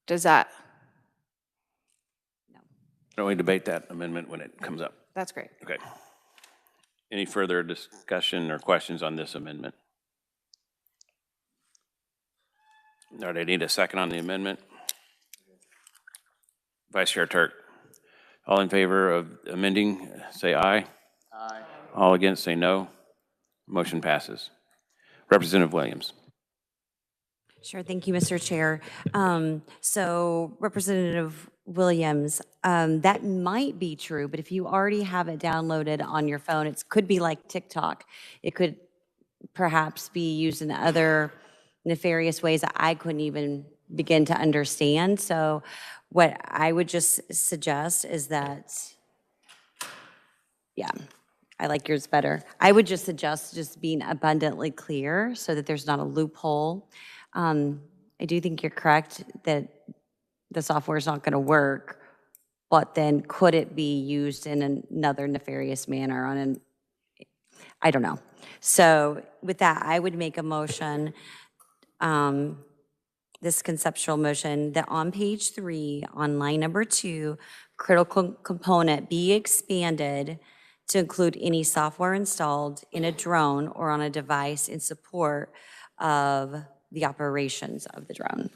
Does that? Why don't we debate that amendment when it comes up? That's great. Okay. Any further discussion or questions on this amendment? All right, I need a second on the amendment. Vice Chair Turk. All in favor of amending, say aye. Aye. All against, say no. Motion passes. Representative Williams. Sure, thank you, Mr. Chair. So Representative Williams, that might be true, but if you already have it downloaded on your phone, it could be like TikTok. It could perhaps be used in other nefarious ways that I couldn't even begin to understand. So what I would just suggest is that, yeah, I like yours better. I would just suggest just being abundantly clear so that there's not a loophole. I do think you're correct that the software is not going to work, but then could it be used in another nefarious manner I don't know. So with that, I would make a motion, this conceptual motion, that on page 3, on line number 2, critical component be expanded to include any software installed in a drone or on a device in support of the operations of the drone.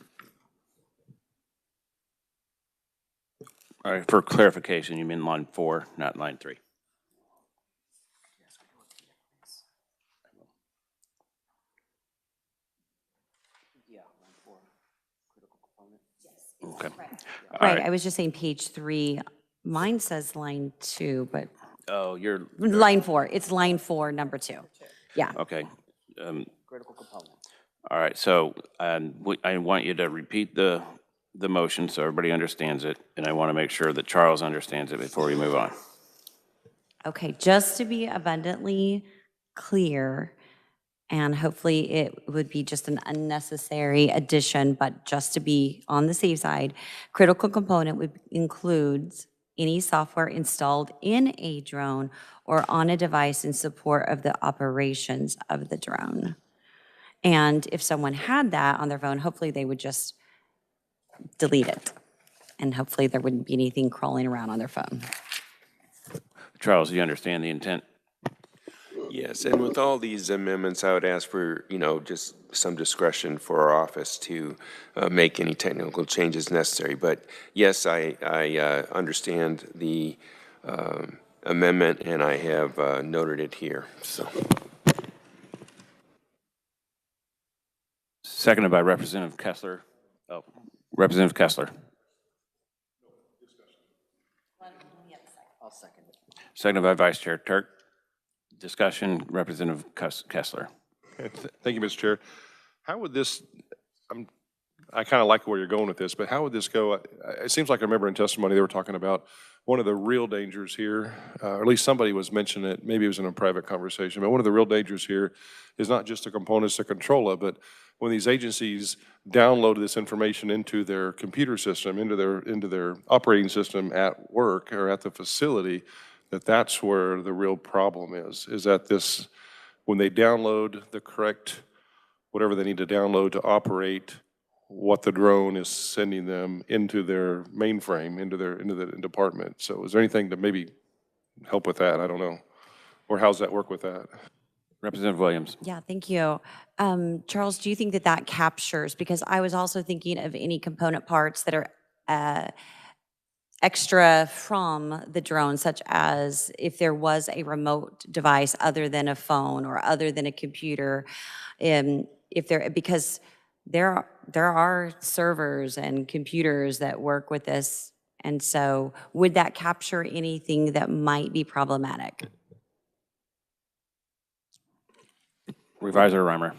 All right, for clarification, you mean line 4, not line 3? Okay. All Right, I was just saying page 3. Mine says line 2, but Oh, you're. line 4. It's line 4, number 2. Yeah. Okay. Critical component. All right, so I want you to repeat the motion so everybody understands it, and I want to make sure that Charles understands it before we move on. Okay, just to be abundantly clear, and hopefully it would be just an unnecessary addition, but just to be on the safe side, critical component would include any software installed in a drone or on a device in support of the operations of the drone. And if someone had that on their phone, hopefully they would just delete it. And hopefully there wouldn't be anything crawling around on their phone. Charles, do you understand the intent? Yes, and with all these amendments, I would ask for, just some discretion for our office to make any technical changes necessary. But yes, I understand the amendment, and I have noted it here, so. Seconded by Representative Kessler. Oh, Representative Kessler. I'll second it. Seconded by Vice Chair Turk. Discussion, Representative Kessler. Thank you, Mr. Chair. How would this, I kind of like where you're going with this, but how would this go? It seems like I remember in testimony they were talking about one of the real dangers here, or at least somebody was mentioning it, maybe it was in a private conversation, but one of the real dangers here is not just the components to control it, but when these agencies download this information into their computer system, into their operating system at work or at the facility, that's where the real problem is that this, when they download the correct, whatever they need to download to operate what the drone is sending them into their mainframe, into the department. So is there anything to maybe help with that? I don't know. Or how's that work with that? Representative Williams. Yeah, thank you. Charles, do you think that captures, because I was also thinking of any component parts that are extra from the drone, such as if there was a remote device other than a phone or other than a computer, because there are servers and computers that work with this, and so would that capture anything that might be problematic? Revisor Reimer.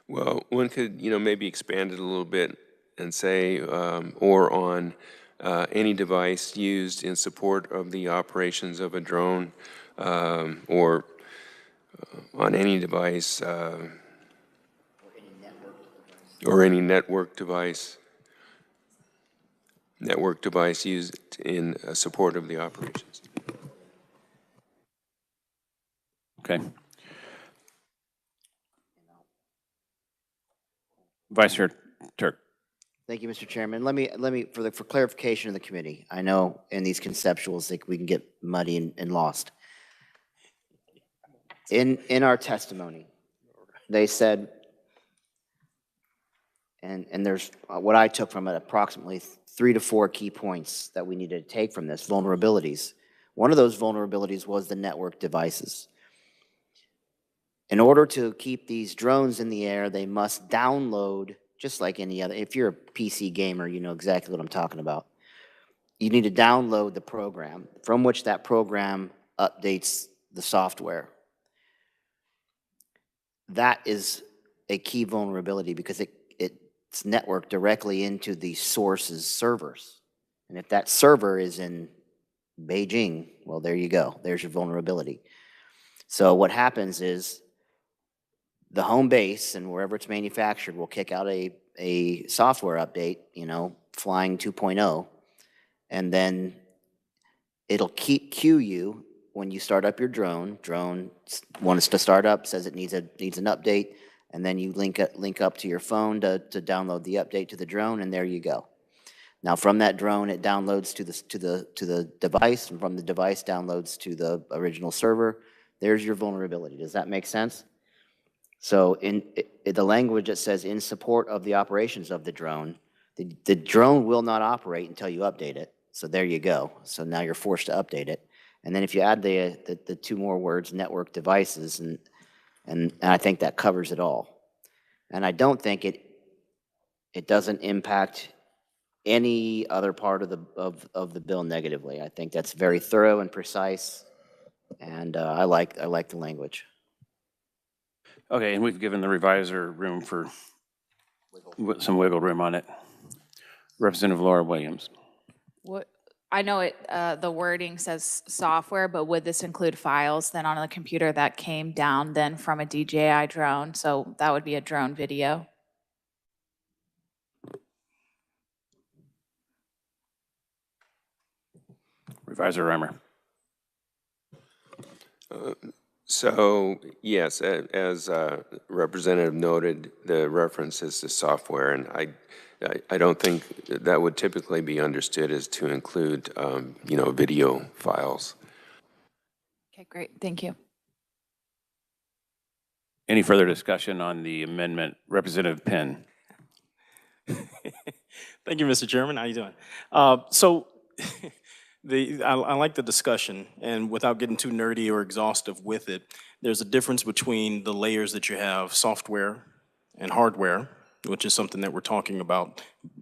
Well, one could, maybe expand it a little bit and say, or on any device used in support of the operations of a drone, or on any device, or any network device used in support of the operations. Okay. Vice Chair Turk. Thank you, Mr. Chairman. Let me for clarification of the committee. I know in these conceptuals we can get muddy and lost. In our testimony, they said, and there's what I took from it, approximately 3 to 4 key points that we needed to take from this, vulnerabilities. One of those vulnerabilities was the network devices. In order to keep these drones in the air, they must download, just like any other, if you're a PC gamer, you know exactly what I'm talking about. You need to download the program from which that program updates the software. That is a key vulnerability because it's networked directly into the source's servers. And if that server is in Beijing, well, there you go. There's your vulnerability. So what happens is the home base and wherever it's manufactured will kick out a software update, you know, flying 2.0, and then it'll queue you when you start up your drone. Drone wants to start up, says it needs an update, and then you link up to your phone to download the update to the drone, and there you go. Now from that drone, it downloads to the device, and from the device downloads to the original server. There's your vulnerability. Does that make sense? So in the language that says in support of the operations of the drone will not operate until you update it. So there you go. So now you're forced to update it. And then if you add the two more words, network devices, and I think that covers it all. And I don't think it doesn't impact any other part of the bill negatively. I think that's very thorough and precise, and I like the language. Okay, and we've given the reviser room for some wiggle room on it. Representative Laura Williams. What, I know it, the wording says software, but would this include files then on a computer that came down then from a DJI drone? So that would be a drone video. Reviser Reimer. So, yes, as Representative noted, the reference is to software, and I don't think that would typically be understood as to include, you know, video files. Okay, great. Thank you. Any further discussion on the amendment? Representative Penn. Thank you, Mr. Chairman. How you doing? So I like the discussion, and without getting too nerdy or exhaustive with it, there's a difference between the layers that you have, software and hardware, which is something that we're talking about,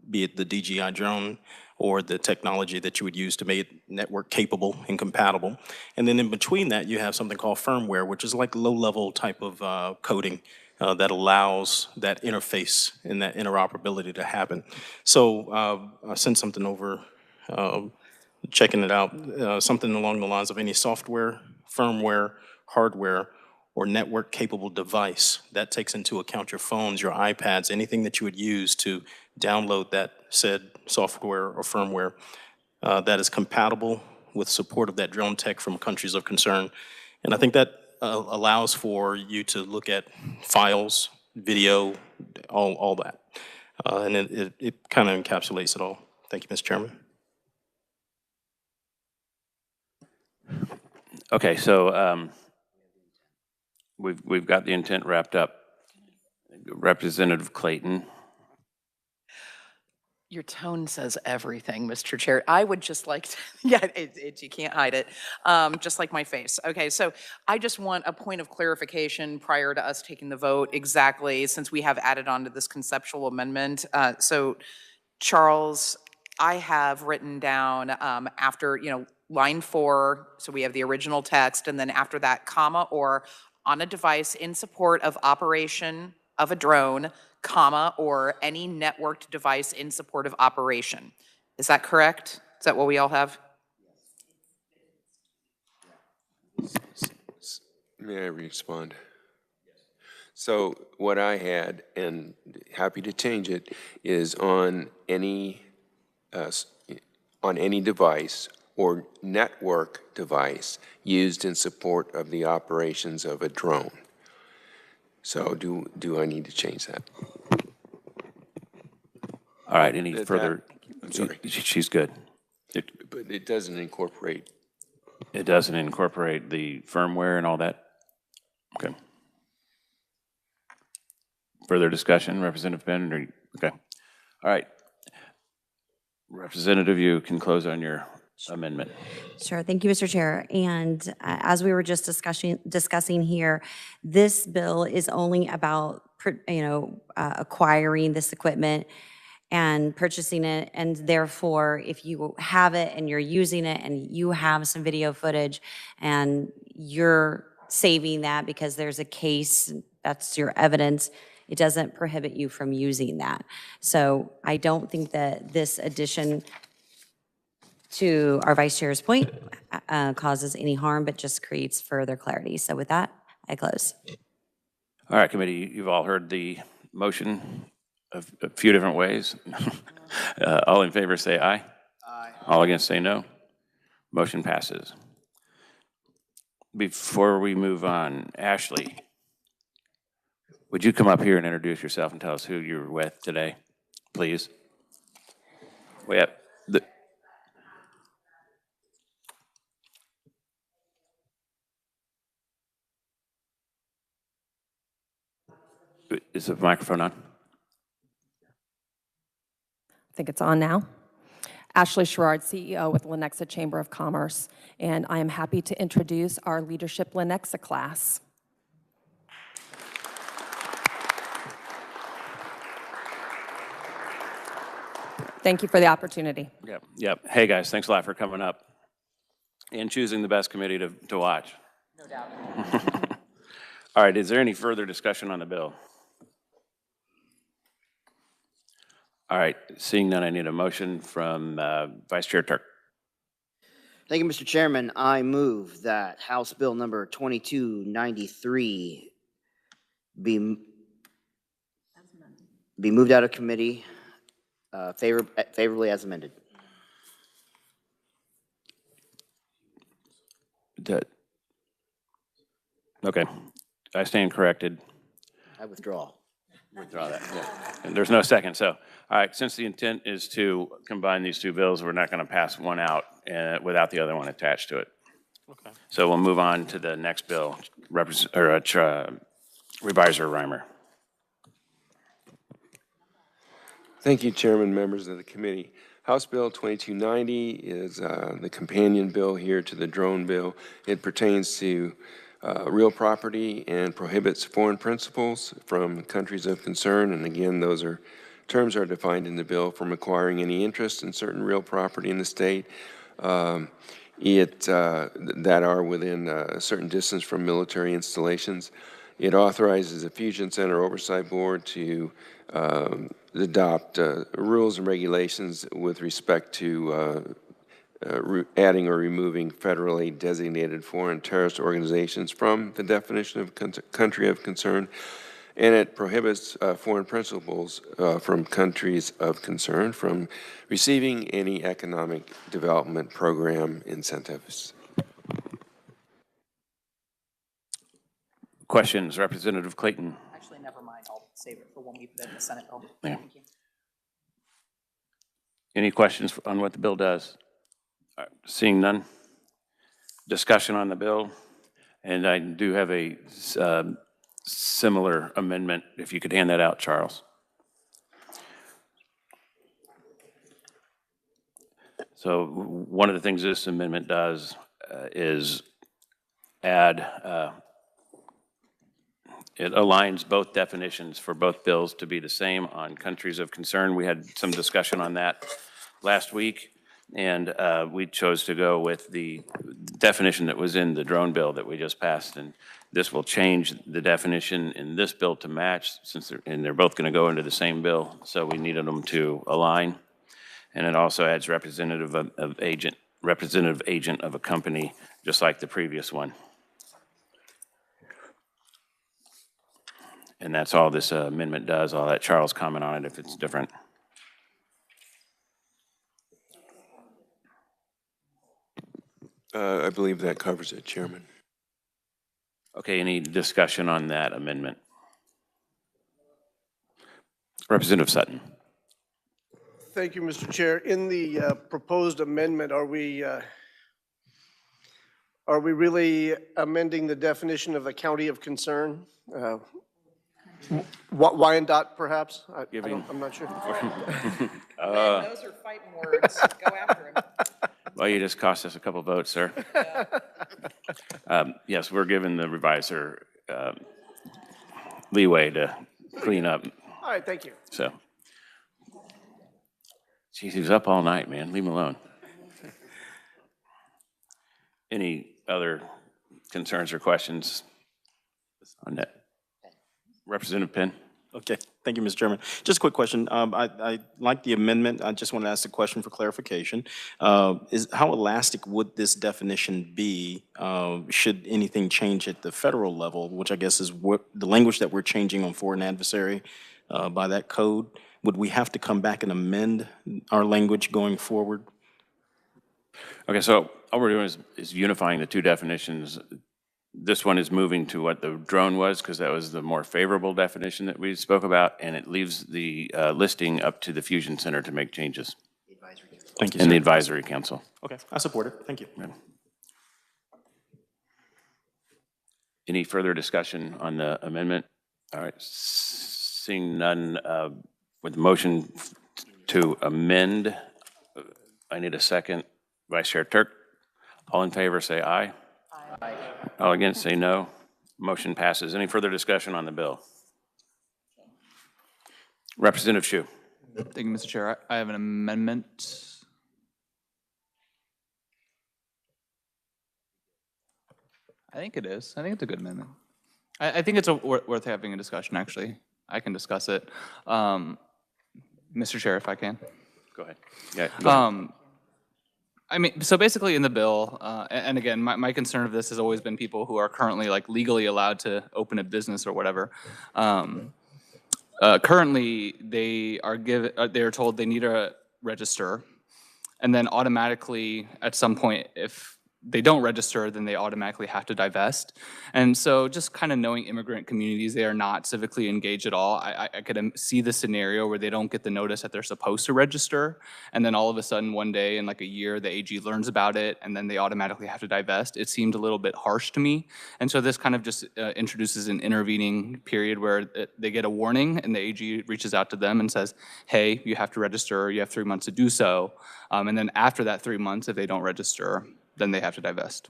be it the DJI drone or the technology that you would use to make it network capable and compatible. And then in between that, you have something called firmware, which is like low-level type of coding that allows that interface and that interoperability to happen. So I sent something over, checking it out, something along the lines of any software, firmware, hardware, or network-capable device that takes into account your phones, your iPads, anything that you would use to download that said software or firmware that is compatible with support of that drone tech from countries of concern. And I think that allows for you to look at files, video, all that. And it kind of encapsulates it all. Thank you, Mr. Chairman. Okay, so we've got the intent wrapped up. Representative Clayton. Your tone says everything, Mr. Chair. I would just like to, yeah, you can't hide it, just like my face. Okay, so I just want a point of clarification prior to us taking the vote exactly, since we have added on to this conceptual amendment. So Charles, I have written down after, you know, line 4, so we have the original text, and then after that, comma, or on a device in support of operation of a drone, comma, or any networked device in support of operation. Is that correct? Is that what we all have? May I respond? So what I had, and happy to change it, is on any device or network device used in support of the operations of a drone. So do I need to change that? All right, any further? I'm sorry. She's good. But it doesn't incorporate. It doesn't incorporate the firmware and all that? Okay. Further discussion, Representative Penn? Okay. All right. Representative, you can close on your amendment. Sure. Thank you, Mr. Chair. And as we were just discussing here, this bill is only about, acquiring this equipment and purchasing it. And therefore, if you have it and you're using it and you have some video footage and you're saving that because there's a case, that's your evidence, It doesn't prohibit you from using that. So I don't think that this addition, to our vice chair's point, causes any harm, but just creates further clarity. So with that, I close. All right, committee, you've all heard the motion a few different ways. All in favor say aye. Aye. All against say no. Motion passes. Before we move on, Ashley, would you come up here and introduce yourself and tell us who you're with today, please? We have the, is the microphone on? I think it's on now. Ashley Sherrard, CEO with Lenexa Chamber of Commerce, and I am happy to introduce our Leadership Lenexa class. Thank you for the opportunity. Yep. Hey, guys, thanks a lot for coming up and choosing the best committee to watch. No doubt. All right, is there any further discussion on the bill? All right, seeing none, I need a motion from Vice Chair Turk. Thank you, Mr. Chairman. I move that House Bill number 2293 be moved out of committee favorably as amended. Okay, I stand corrected. I withdraw. Withdraw that, yeah. And there's no second, so, all right, since the intent is to combine these two bills, we're not gonna pass one out without the other one attached to it. Okay. So we'll move on to the next bill, Reviser Reimer. Thank you, Chairman, members of the committee. House Bill 2290 is the companion bill here to the drone bill. It pertains to real property and prohibits foreign principals from countries of concern. And again, those terms are defined in the bill from acquiring any interest in certain real property in the state that are within a certain distance from military installations. It authorizes a Fusion Center Oversight Board to adopt rules and regulations with respect to adding or removing federally designated foreign terrorist organizations from the definition of country of concern, and it prohibits foreign principals from countries of concern from receiving any economic development program incentives. Questions, Representative Clayton? Actually, never mind. I'll save it for when we put it in the Senate bill. Yeah. Thank you. Any questions on what the bill does? All right, seeing none. Discussion on the bill, and I do have a similar amendment, if you could hand that out, Charles. So one of the things this amendment does is add, it aligns both definitions for both bills to be the same on countries of concern. We had some discussion on that last week, and we chose to go with the definition that was in the drone bill that we just passed. And this will change the definition in this bill to match, since they're both going to go into the same bill. So we needed them to align. And it also adds representative agent of a company, just like the previous one. And that's all this amendment does. I'll let Charles comment on it if it's different. I believe that covers it, Chairman. Okay, any discussion on that amendment? Representative Sutton. Thank you, Mr. Chair. In the proposed amendment, are we really amending the definition of a county of concern? Wyandotte, perhaps? I'm not sure. Those are fighting words. Go after him. Well, you just cost us a couple votes, sir. Yes, we're giving the reviser leeway to clean up. All right, thank you. So, geez, he was up all night, man. Leave him alone. Any other concerns or questions on that? Representative Penn? Okay, thank you, Mr. Chairman. Just a quick question. I like the amendment. I just want to ask a question for clarification. How elastic would this definition be should anything change at the federal level, which I guess is what the language that we're changing on foreign adversary by that code? Would we have to come back and amend our language going forward? Okay, so all we're doing is unifying the two definitions. This one is moving to what the drone was, because that was the more favorable definition that we spoke about, and it leaves the listing up to the Fusion Center to make changes. Thank you, And sir. the advisory council. Okay, I support it. Thank you. Any further discussion on the amendment? All right, seeing none, with the motion to amend, I need a second. Vice Chair Turk, all in favor say aye. Aye. All against say no. Motion passes. Any further discussion on the bill? Representative Shu. Thank you, Mr. Chair. I have an amendment. I think it is. I think it's a good amendment. I think it's worth having a discussion, actually. I can discuss it. Mr. Chair, if I can. Go ahead. Yeah, go ahead. I mean, so basically in the bill, and again, my concern of this has always been people who are currently like legally allowed to open a business or whatever. Currently, they are told they need to register, and then automatically at some point, if they don't register, then they automatically have to divest. And so just kind of knowing immigrant communities, they are not civically engaged at all. I could see the scenario where they don't get the notice that they're supposed to register, and then all of a sudden one day in like a year, the AG learns about it, and then they automatically have to divest. It seemed a little bit harsh to me. And so this kind of just introduces an intervening period where they get a warning, and the AG reaches out to them and says, hey, you have to register, you have 3 months to do so. And then after that 3 months, if they don't register, then they have to divest.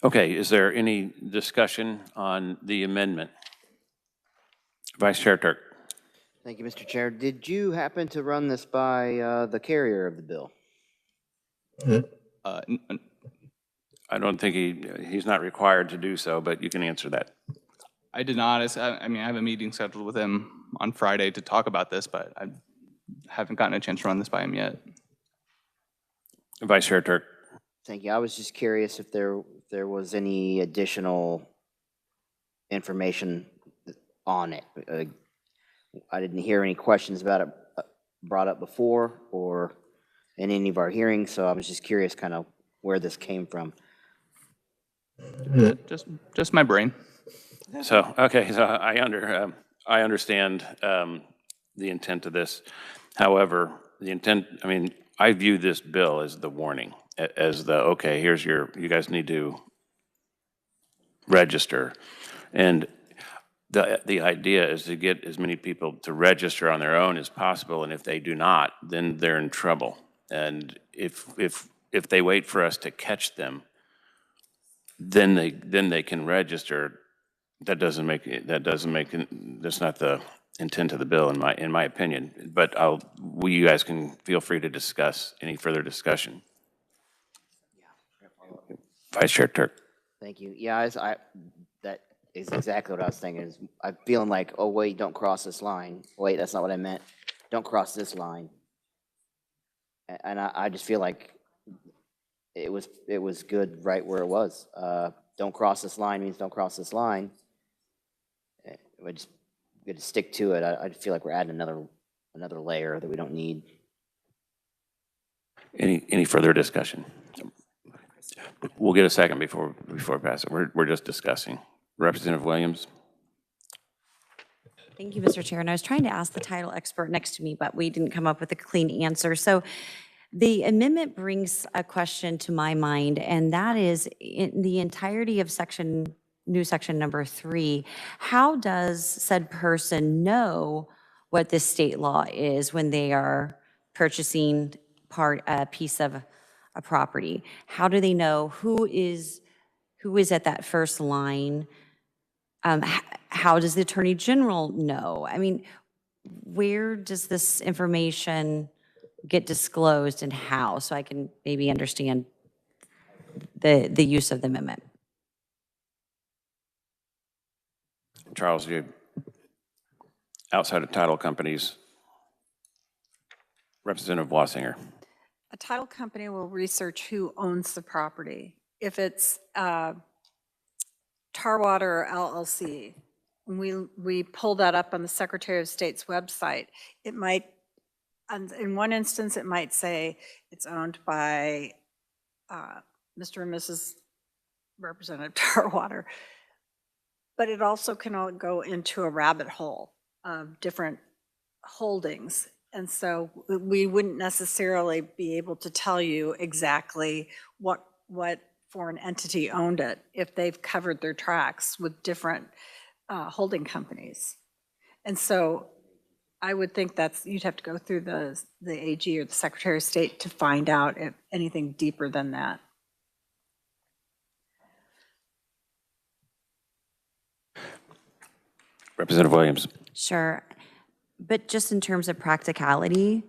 Okay, is there any discussion on the amendment? Vice Chair Turk. Thank you, Mr. Chair. Did you happen to run this by the carrier of the bill? I don't think he's not required to do so, but you can answer that. I did not. I mean, I have a meeting scheduled with him on Friday to talk about this, but I haven't gotten a chance to run this by him yet. Vice Chair Turk. Thank you. I was just curious if there was any additional information on it. I didn't hear any questions about it brought up before or in any of our hearings, so I was just curious kind of where this came from. Just my brain. So, okay, so I understand the intent of this. However, the intent, I mean, I view this bill as the warning, as the, okay, here's you guys need to register. And the idea is to get as many people to register on their own as possible, and if they do not, then they're in trouble. And if they wait for us to catch them, then they can register. That's not the intent of the bill in my opinion. But you guys can feel free to discuss any further discussion. Vice Chair Turk. Thank you. Yeah, that is exactly what I was thinking. I'm feeling like, oh wait, don't cross this line. Wait, that's not what I meant. Don't cross this line. And I just feel like it was good right where it was. Don't cross this line means don't cross this line. We just got to stick to it. I feel like we're adding another layer that we don't need. Any further discussion? We'll get a second before we pass it. We're just discussing. Representative Williams. Thank you, Mr. Chair. And I was trying to ask the title expert next to me, but we didn't come up with a clean answer. So the amendment brings a question to my mind, and that is in the entirety of new section number 3, how does said person what this state law is when they are purchasing a piece of a property? How do they know who is at that first line? How does the Attorney General know? I mean, where does this information get disclosed and how? So I can maybe understand the use of the amendment. Charles, you, outside of title companies, Representative Wassinger. A title company will research who owns the property. If it's Tarwater LLC, we pull that up on the Secretary of State's website, it might, in one instance, it might say it's owned by Mr. and Mrs. Representative Tarwater, but it also can go into a rabbit hole of different holdings. And so we wouldn't necessarily be able to tell you exactly what foreign entity owned it if they've covered their tracks with different holding companies. And so I would think you'd have to go through the AG or the Secretary of State to find out if anything deeper than that. Representative Williams. Sure. But just in terms of practicality,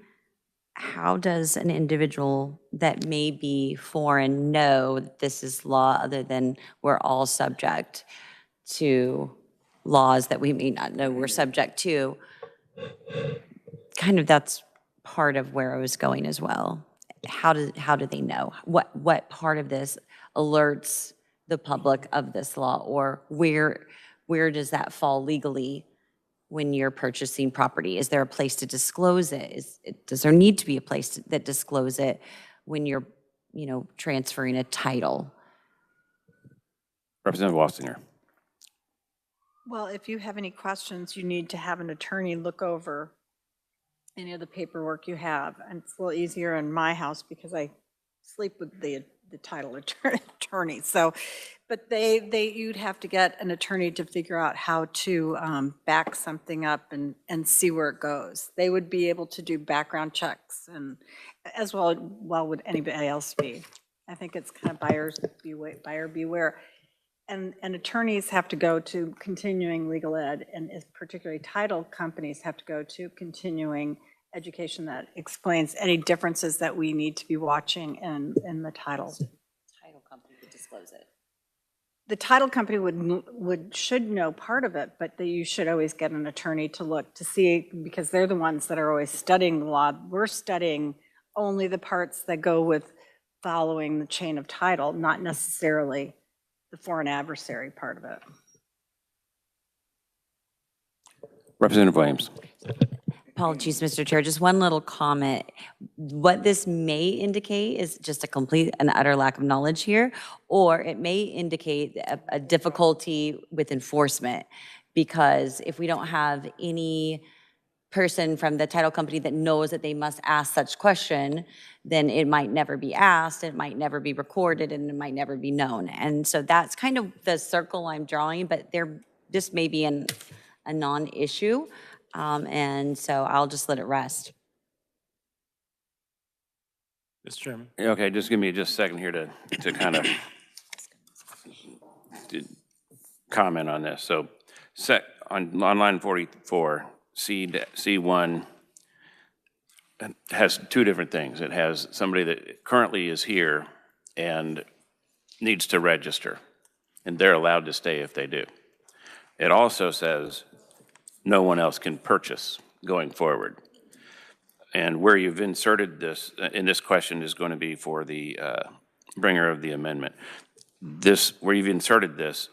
how does an individual that may be foreign know that this is law other than we're all subject to laws that we may not know we're subject to? Kind of that's part of where I was going as well. How do they know? What part of this alerts the public of this law, or where does that fall legally when you're purchasing property? Is there a place to disclose it? Does there need to be a place that disclose it when you're, transferring a title? Representative Wassinger. Well, if you have any questions, you need to have an attorney look over any of the paperwork you have. And it's a little easier in my house because I sleep with the title attorney. So, but you'd have to get an attorney to figure out how to back something up and see where it goes. They would be able to do background checks and as well would anybody else be. I think it's kind of buyer beware. And attorneys have to go to continuing legal ed, and particularly title companies have to go to continuing education that explains any differences that we need to be watching in the title. Title company would disclose it. The title company should know part of it, but you should always get an attorney to look to see, because they're the ones that are always studying the law. We're studying only the parts that go with following the chain of title, not necessarily the foreign adversary part of it. Representative Williams. Apologies, Mr. Chair, just one little comment. What this may indicate is just a complete and utter lack of knowledge here, or it may indicate a difficulty with enforcement, because if we don't have any person from the title company that knows that they must ask such question, then it might never be asked, it might never be recorded, and it might never be known. And so that's kind of the circle I'm drawing, but this may be a non-issue. And so I'll just let it rest. Mr. Chairman. Okay, just give me just a second here to kind of comment on this. So on line 44, C1 has two different things. It has somebody that currently is here and needs to register, and they're allowed to stay if they do. It also says no one else can purchase going forward. And where you've inserted this, in this question is going to be for the bringer of the amendment. Where you've inserted this,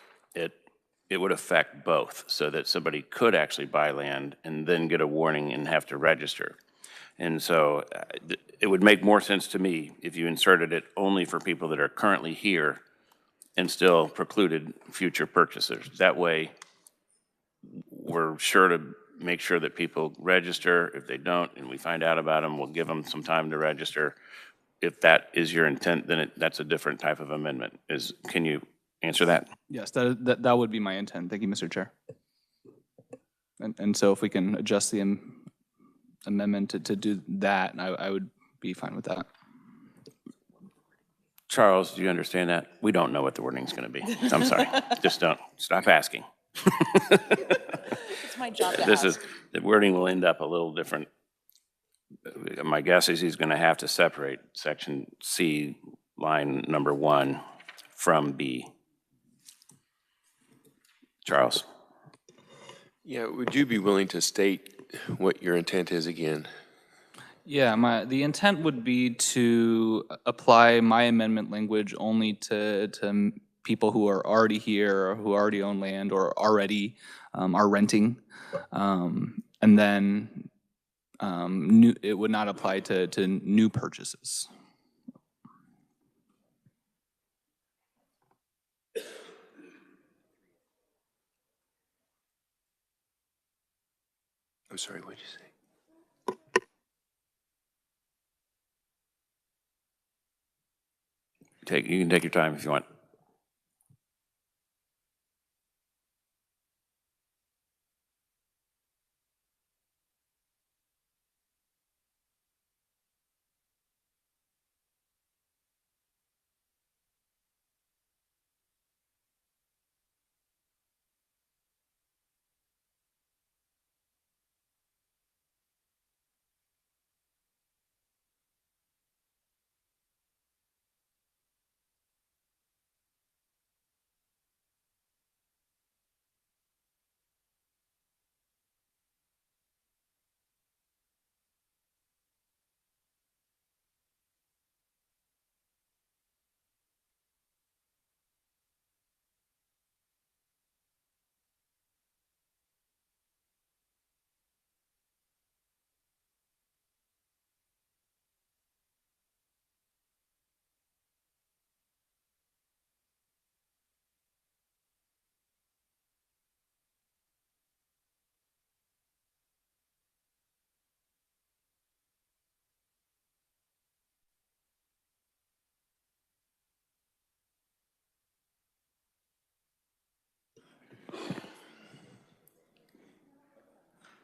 it would affect both, so that somebody could actually buy land and then get a warning and have to register. And so it would make more sense to me if you inserted it only for people that are currently here and still precluded future purchasers. That way, we're sure to make sure that people register. If they don't and we find out about them, we'll give them some time to register. If that is your intent, then that's a different type of amendment. Can you answer that? Yes, that would be my intent. Thank you, Mr. Chair. And so if we can adjust the amendment to do that, I would be fine with that. Charles, do you understand that? We don't know what the wording's going to be. I'm sorry. Just don't. Stop asking. It's my job to ask. The wording will end up a little different. My guess is he's going to have to separate section C, line number 1 from B. Charles. Yeah, would you be willing to state what your intent is again? Yeah, the intent would be to apply my amendment language only to people who are already here, or who already own land, or already are renting. And then it would not apply to new purchases. I'm sorry, what did you say? You can take your time if you want.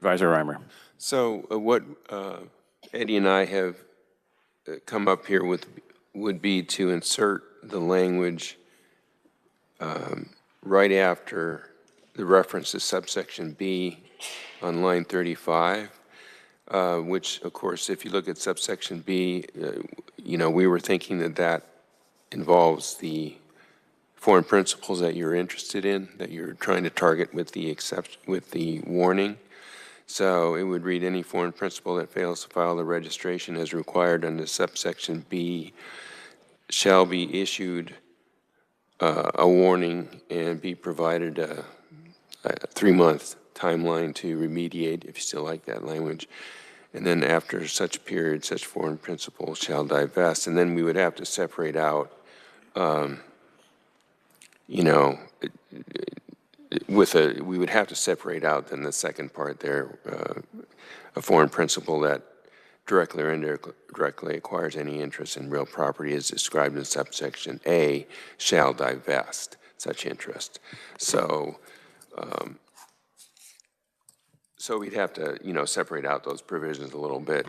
Advisor Reimer. So what Eddie and I have come up here with would be to insert the language right after the reference to subsection B on line 35, which, of course, if you look at subsection B, we were thinking that involves the foreign principles that you're interested in, that you're trying to target with the warning. So it would read, any foreign principal that fails to file the registration as required under subsection B shall be issued a warning and be provided a 3-month timeline to remediate, if you still like that language. And then after such period, such foreign principal shall divest. And then we would have to separate out, we would have to separate out then the second part there, a foreign principal that directly or indirectly acquires any interest in real property as described in subsection A shall divest such interest. So, so we'd have to, separate out those provisions a little bit,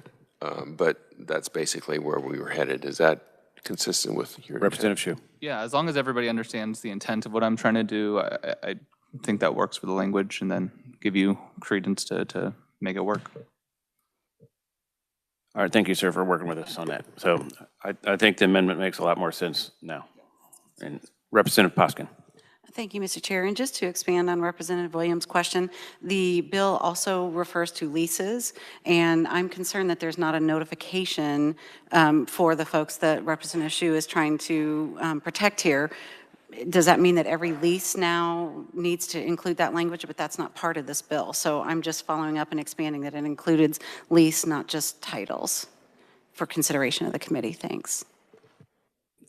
but that's basically where we were headed. Is that consistent with your Representative Hsu? Yeah, as long as everybody understands the intent of what I'm trying to do, I think that works for the language, and then give you credence to make it work. All right, thank you, sir, for working with us on that. So I think the amendment makes a lot more sense now. And Representative Poskin. Thank you, Mr. Chair. And just to expand on Representative Williams' question, the bill also refers to leases, and I'm concerned that there's not a notification for the folks that Representative Hsu is trying to protect here. Does that mean that every lease now needs to include that language? But that's not part of this bill. So I'm just following up and expanding that it included lease, not just titles, for consideration of the committee. Thanks.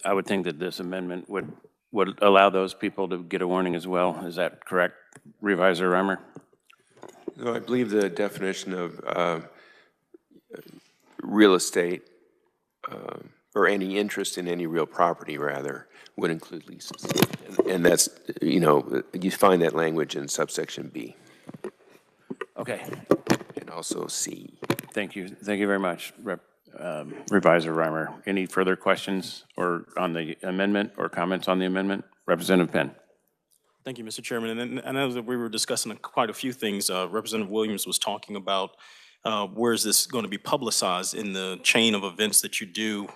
I would think that this amendment would allow those people to get a warning as well. Is that correct, Revisor Reimer? No, I believe the definition of real estate, or any interest in any real property, rather, would include leases. And that's, you find that language in subsection B. Okay. And also C. Thank you. Thank you very much, Revisor Reimer. Any further questions or on the amendment or comments on the amendment? Representative Penn. Thank you, Mr. Chairman. And I know that we were discussing quite a few things. Representative Williams was talking about where is this going to be publicized in the chain of events that you do,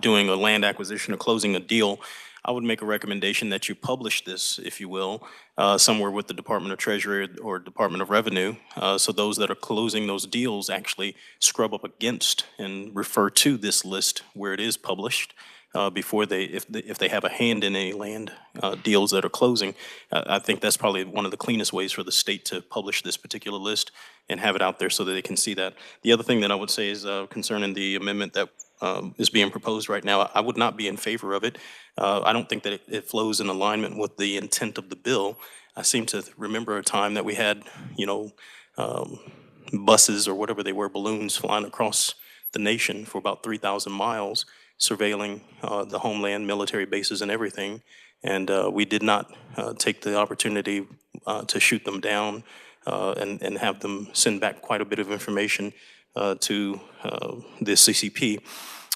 doing a land acquisition or closing a deal. I would make a recommendation that you publish this, if you will, somewhere with the Department of Treasury or Department of Revenue, so those that are closing those deals actually scrub up against and refer to this list where it is published before if they have a hand in any land deals that are closing. I think that's probably one of the cleanest ways for the state to publish this particular list and have it out there so that they can see that. The other thing that I would say is concerning the amendment that is being proposed right now, I would not be in favor of it. I don't think that it flows in alignment with the intent of the bill. I seem to remember a time that we had, buses or whatever they were, balloons flying across the nation for about 3,000 miles, surveilling the homeland, military bases and everything. And we did not take the opportunity to shoot them down and have them send back quite a bit of information to the CCP.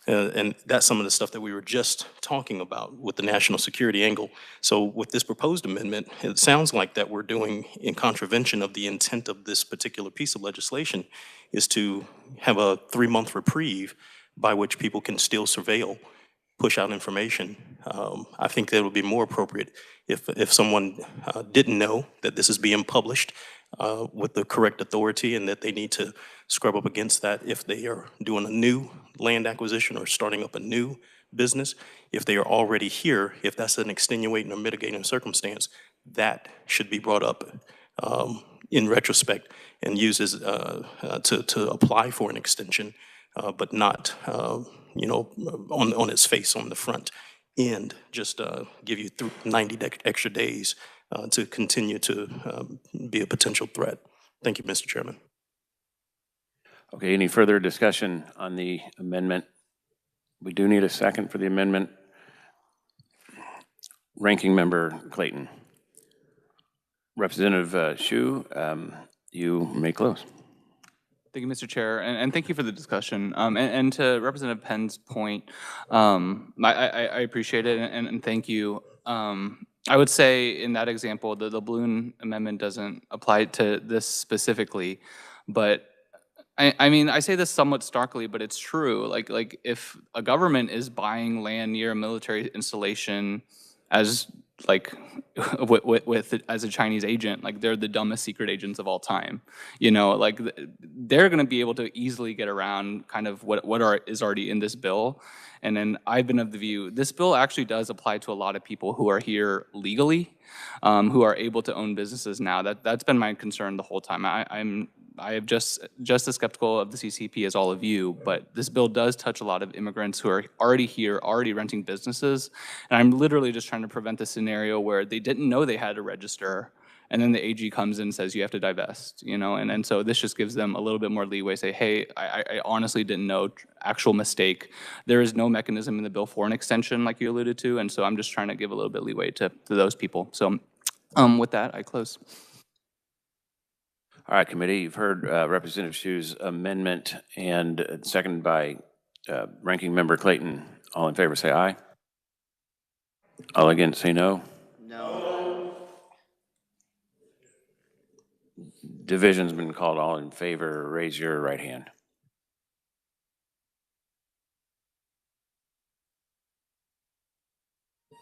And that's some of the stuff that we were just talking about with the national security angle. So with this proposed amendment, it sounds like that we're doing in contravention of the intent of this particular piece of legislation is to have a 3-month reprieve by which people can still surveil, push out information. I think that it would be more appropriate if someone didn't know that this is being published with the correct authority and that they need to scrub up against that if they are doing a new land acquisition or starting up a new business. If they are already here, if that's an extenuating or mitigating circumstance, that should be brought up in retrospect and used as, to apply for an extension, but not on its face on the front end, just give you 90 extra days to continue to be a potential threat. Thank you, Mr. Chairman. Okay, any further discussion on the amendment? We do need a second for the amendment. Ranking Member Clayton. Representative Hsu, you may close. Thank you, Mr. Chair, and thank you for the discussion. And to Representative Penn's point, I appreciate it, and thank you. I would say in that example, the balloon amendment doesn't apply to this specifically, but I mean, I say this somewhat starkly, but it's true. Like if a government is buying land near a military installation as as a Chinese agent, like they're the dumbest secret agents of all time. Like they're going to be able to easily get around kind of what is already in this bill. And then I've been of the view, this bill actually does apply to a lot of people who are here legally, who are able to own businesses now. That's been my concern the whole time. I am just as skeptical of the CCP as all of you, but this bill does touch a lot of immigrants who are already here, already renting businesses. And I'm literally just trying to prevent the scenario where they didn't know they had to register, and then the AG comes in and says you have to divest, and so this just gives them a little bit more leeway, say, hey, I honestly didn't know, actual mistake. There is no mechanism in the bill for an extension like you alluded to, and so I'm just trying to give a little bit of leeway to those people. So with that, I close. All right, committee, you've heard Representative Hsu's amendment and seconded by Ranking Member Clayton. All in favor say aye. All against say no. No. Division's been called. All in favor, raise your right hand.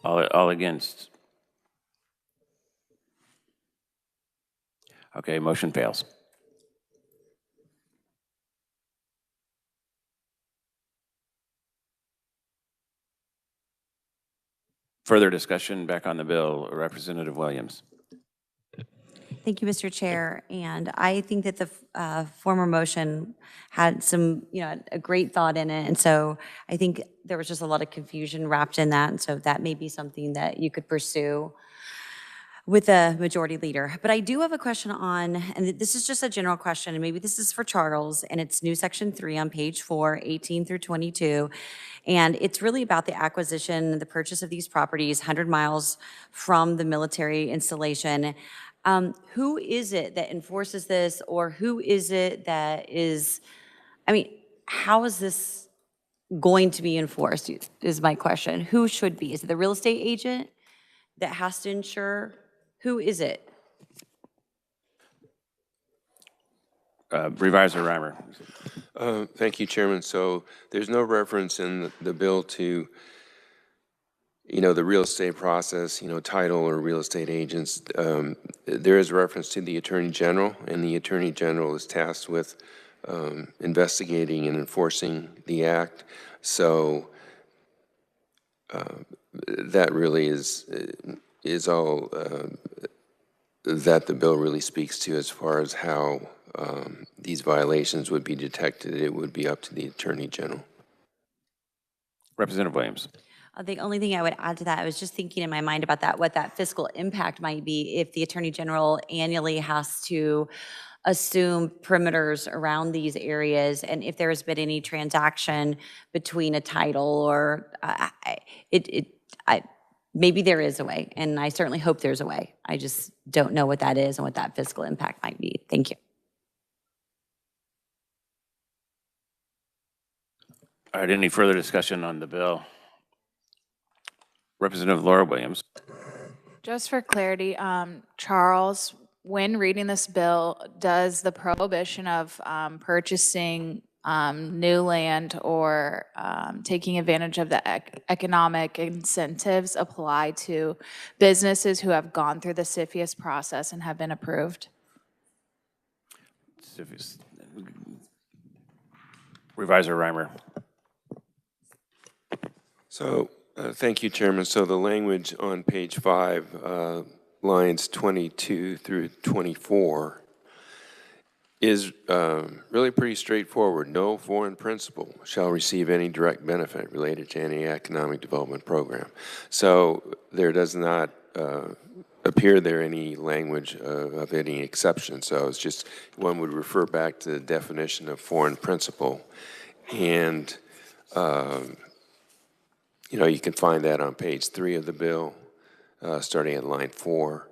All against. Okay, motion fails. Further discussion back on the bill, Representative Williams. Thank you, Mr. Chair. And I think that the former motion had some, a great thought in it. And so I think there was just a lot of confusion wrapped in that. And so that may be something that you could pursue with the majority leader. But I do have a question on, and this is just a general question, and maybe this is for Charles, and it's new section 3 on page 4, 18 through 22. And it's really about the acquisition, the purchase of these properties 100 miles from the military installation. Who is it that enforces this, or who is it that is, how is this going to be enforced is my question. Who should be? Is it the real estate agent that has to ensure? Who is it? Revisor Reimer. Thank you, Chairman. So there's no reference in the bill to the real estate process, title or real estate agents, there is reference to the Attorney General, and the Attorney General is tasked with investigating and enforcing the act. So that really is all that the bill really speaks to as far as how these violations would be detected. It would be up to the Attorney General. Representative Williams. The only thing I would add to that, I was just thinking in my mind about that, what that fiscal impact might be if the Attorney General annually has to assume perimeters around these areas, and if there has been any transaction between a title or maybe there is a way, and I certainly hope there's a way. I just don't know what that is and what that fiscal impact might be. Thank you. All right, any further discussion on the bill? Representative Laura Williams. Just for clarity, Charles, when reading this bill, does the prohibition of purchasing new land or taking advantage of the economic incentives apply to businesses who have gone through the CFIUS process and have been approved? Revisor Reimer. So, thank you, Chairman. So the language on page 5, lines 22 through 24, is really pretty straightforward. No foreign principal shall receive any direct benefit related to any economic development program. So there does not appear there any language of any exception. So it's just one would refer back to the definition of foreign principal, and you can find that on page 3 of the bill, starting at line 4.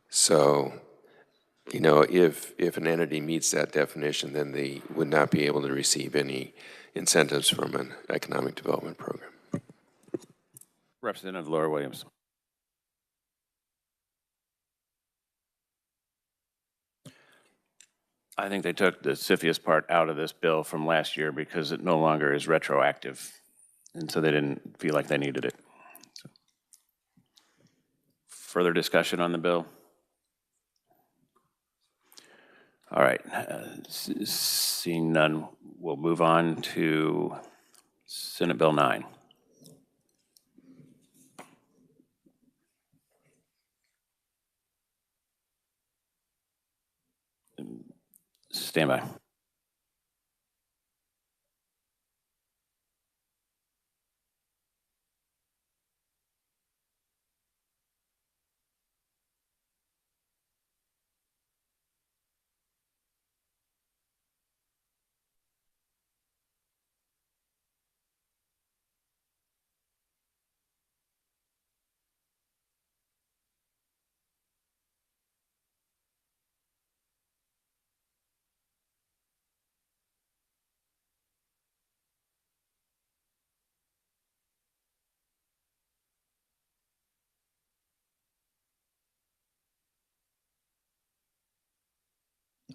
So, if an entity meets that definition, then they would not be able to receive any incentives from an economic development program. Representative Laura Williams. I think they took the CFIUS part out of this bill from last year because it no longer is retroactive, and so they didn't feel like they needed it. So. Further discussion on the bill? All right, seeing none, we'll move on to Senate Bill 9. Stand by.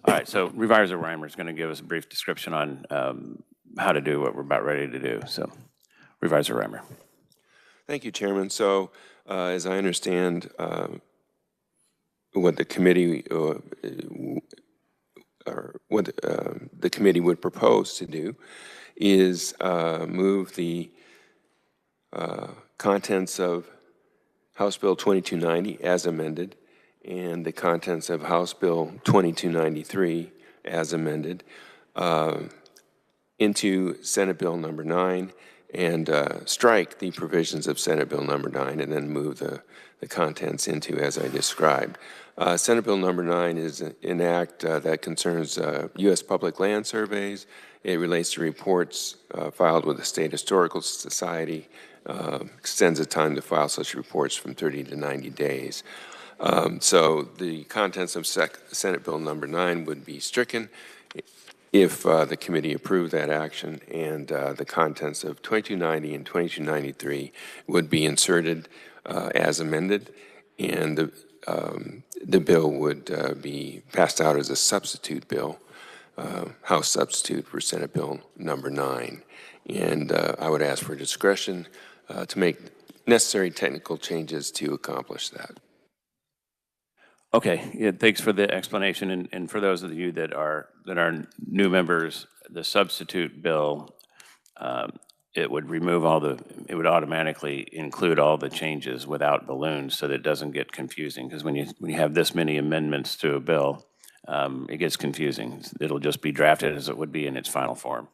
All right, so Revisor Reimer is going to give us a brief description on how to do what we're about ready to do. So, Revisor Reimer. Thank you, Chairman. So, as I understand, what the committee the committee would propose to do is move the contents of House Bill 2290 as amended and the contents of House Bill 2293 as amended into Senate Bill number 9 and strike the provisions of Senate Bill number 9 and then move the contents into as I described. Senate Bill number 9 is an act that concerns U.S. public land surveys. It relates to reports filed with the State Historical Society, extends the time to file such reports from 30 to 90 days. So the contents of Senate Bill number 9 would be stricken if the committee approved that action, and the contents of 2290 and 2293 would be inserted as amended, and the bill would be passed out as a substitute bill House substitute for Senate Bill number 9. And I would ask for discretion to make necessary technical changes to accomplish that. Okay, yeah, thanks for the explanation. And for those of you that are new members, the substitute bill, it would remove it would automatically include all the changes without balloons so that it doesn't get confusing. Because when you have this many amendments to a bill, it gets confusing. It'll just be drafted as it would be in its final form.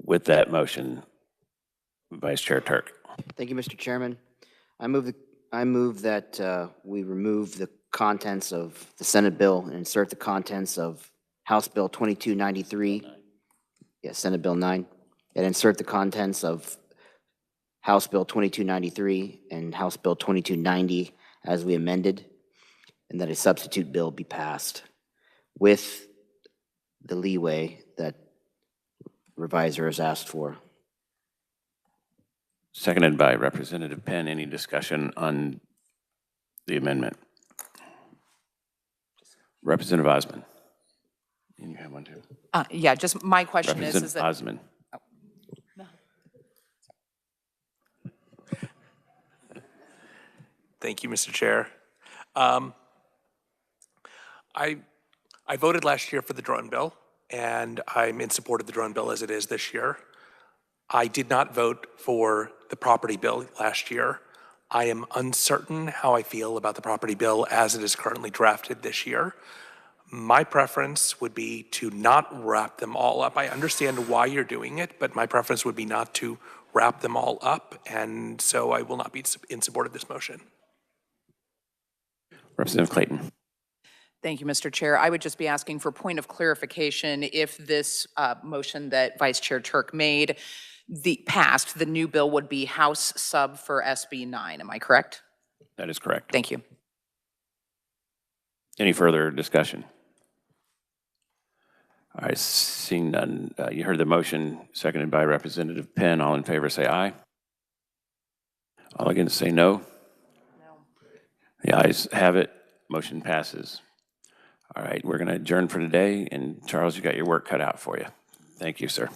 With that motion, Vice Chair Turk. Thank you, Mr. Chairman. I move that we remove the contents of the Senate bill and insert the contents of House Bill 2293. Yes, Senate Bill 9. And insert the contents of House Bill 2293 and House Bill 2290 as we amended, and that a substitute bill be passed with the leeway that reviser has asked for. Seconded by Representative Penn. Any discussion on the amendment? Representative Osmond. And you have one too. Yeah, just my question is Representative that. Osmond. Thank you, Mr. Chair. I voted last year for the drone bill, and I'm in support of the drone bill as it is this year. I did not vote for the property bill last year. I am uncertain how I feel about the property bill as it is currently drafted this year. My preference would be to not wrap them all up. I understand why you're doing it, but my preference would be not to wrap them all up, and so I will not be in support of this motion. Representative Clayton. Thank you, Mr. Chair. I would just be asking for point of clarification if this motion that Vice Chair Turk made passed, the new bill would be House sub for SB 9. Am I correct? That is correct. Thank you. Any further discussion? All right, seeing none. You heard the motion, seconded by Representative Penn. All in favor say aye. All against say no. No. The ayes have it. Motion passes. All right, we're going to adjourn for today. And Charles, you got your work cut out for you. Thank you, sir.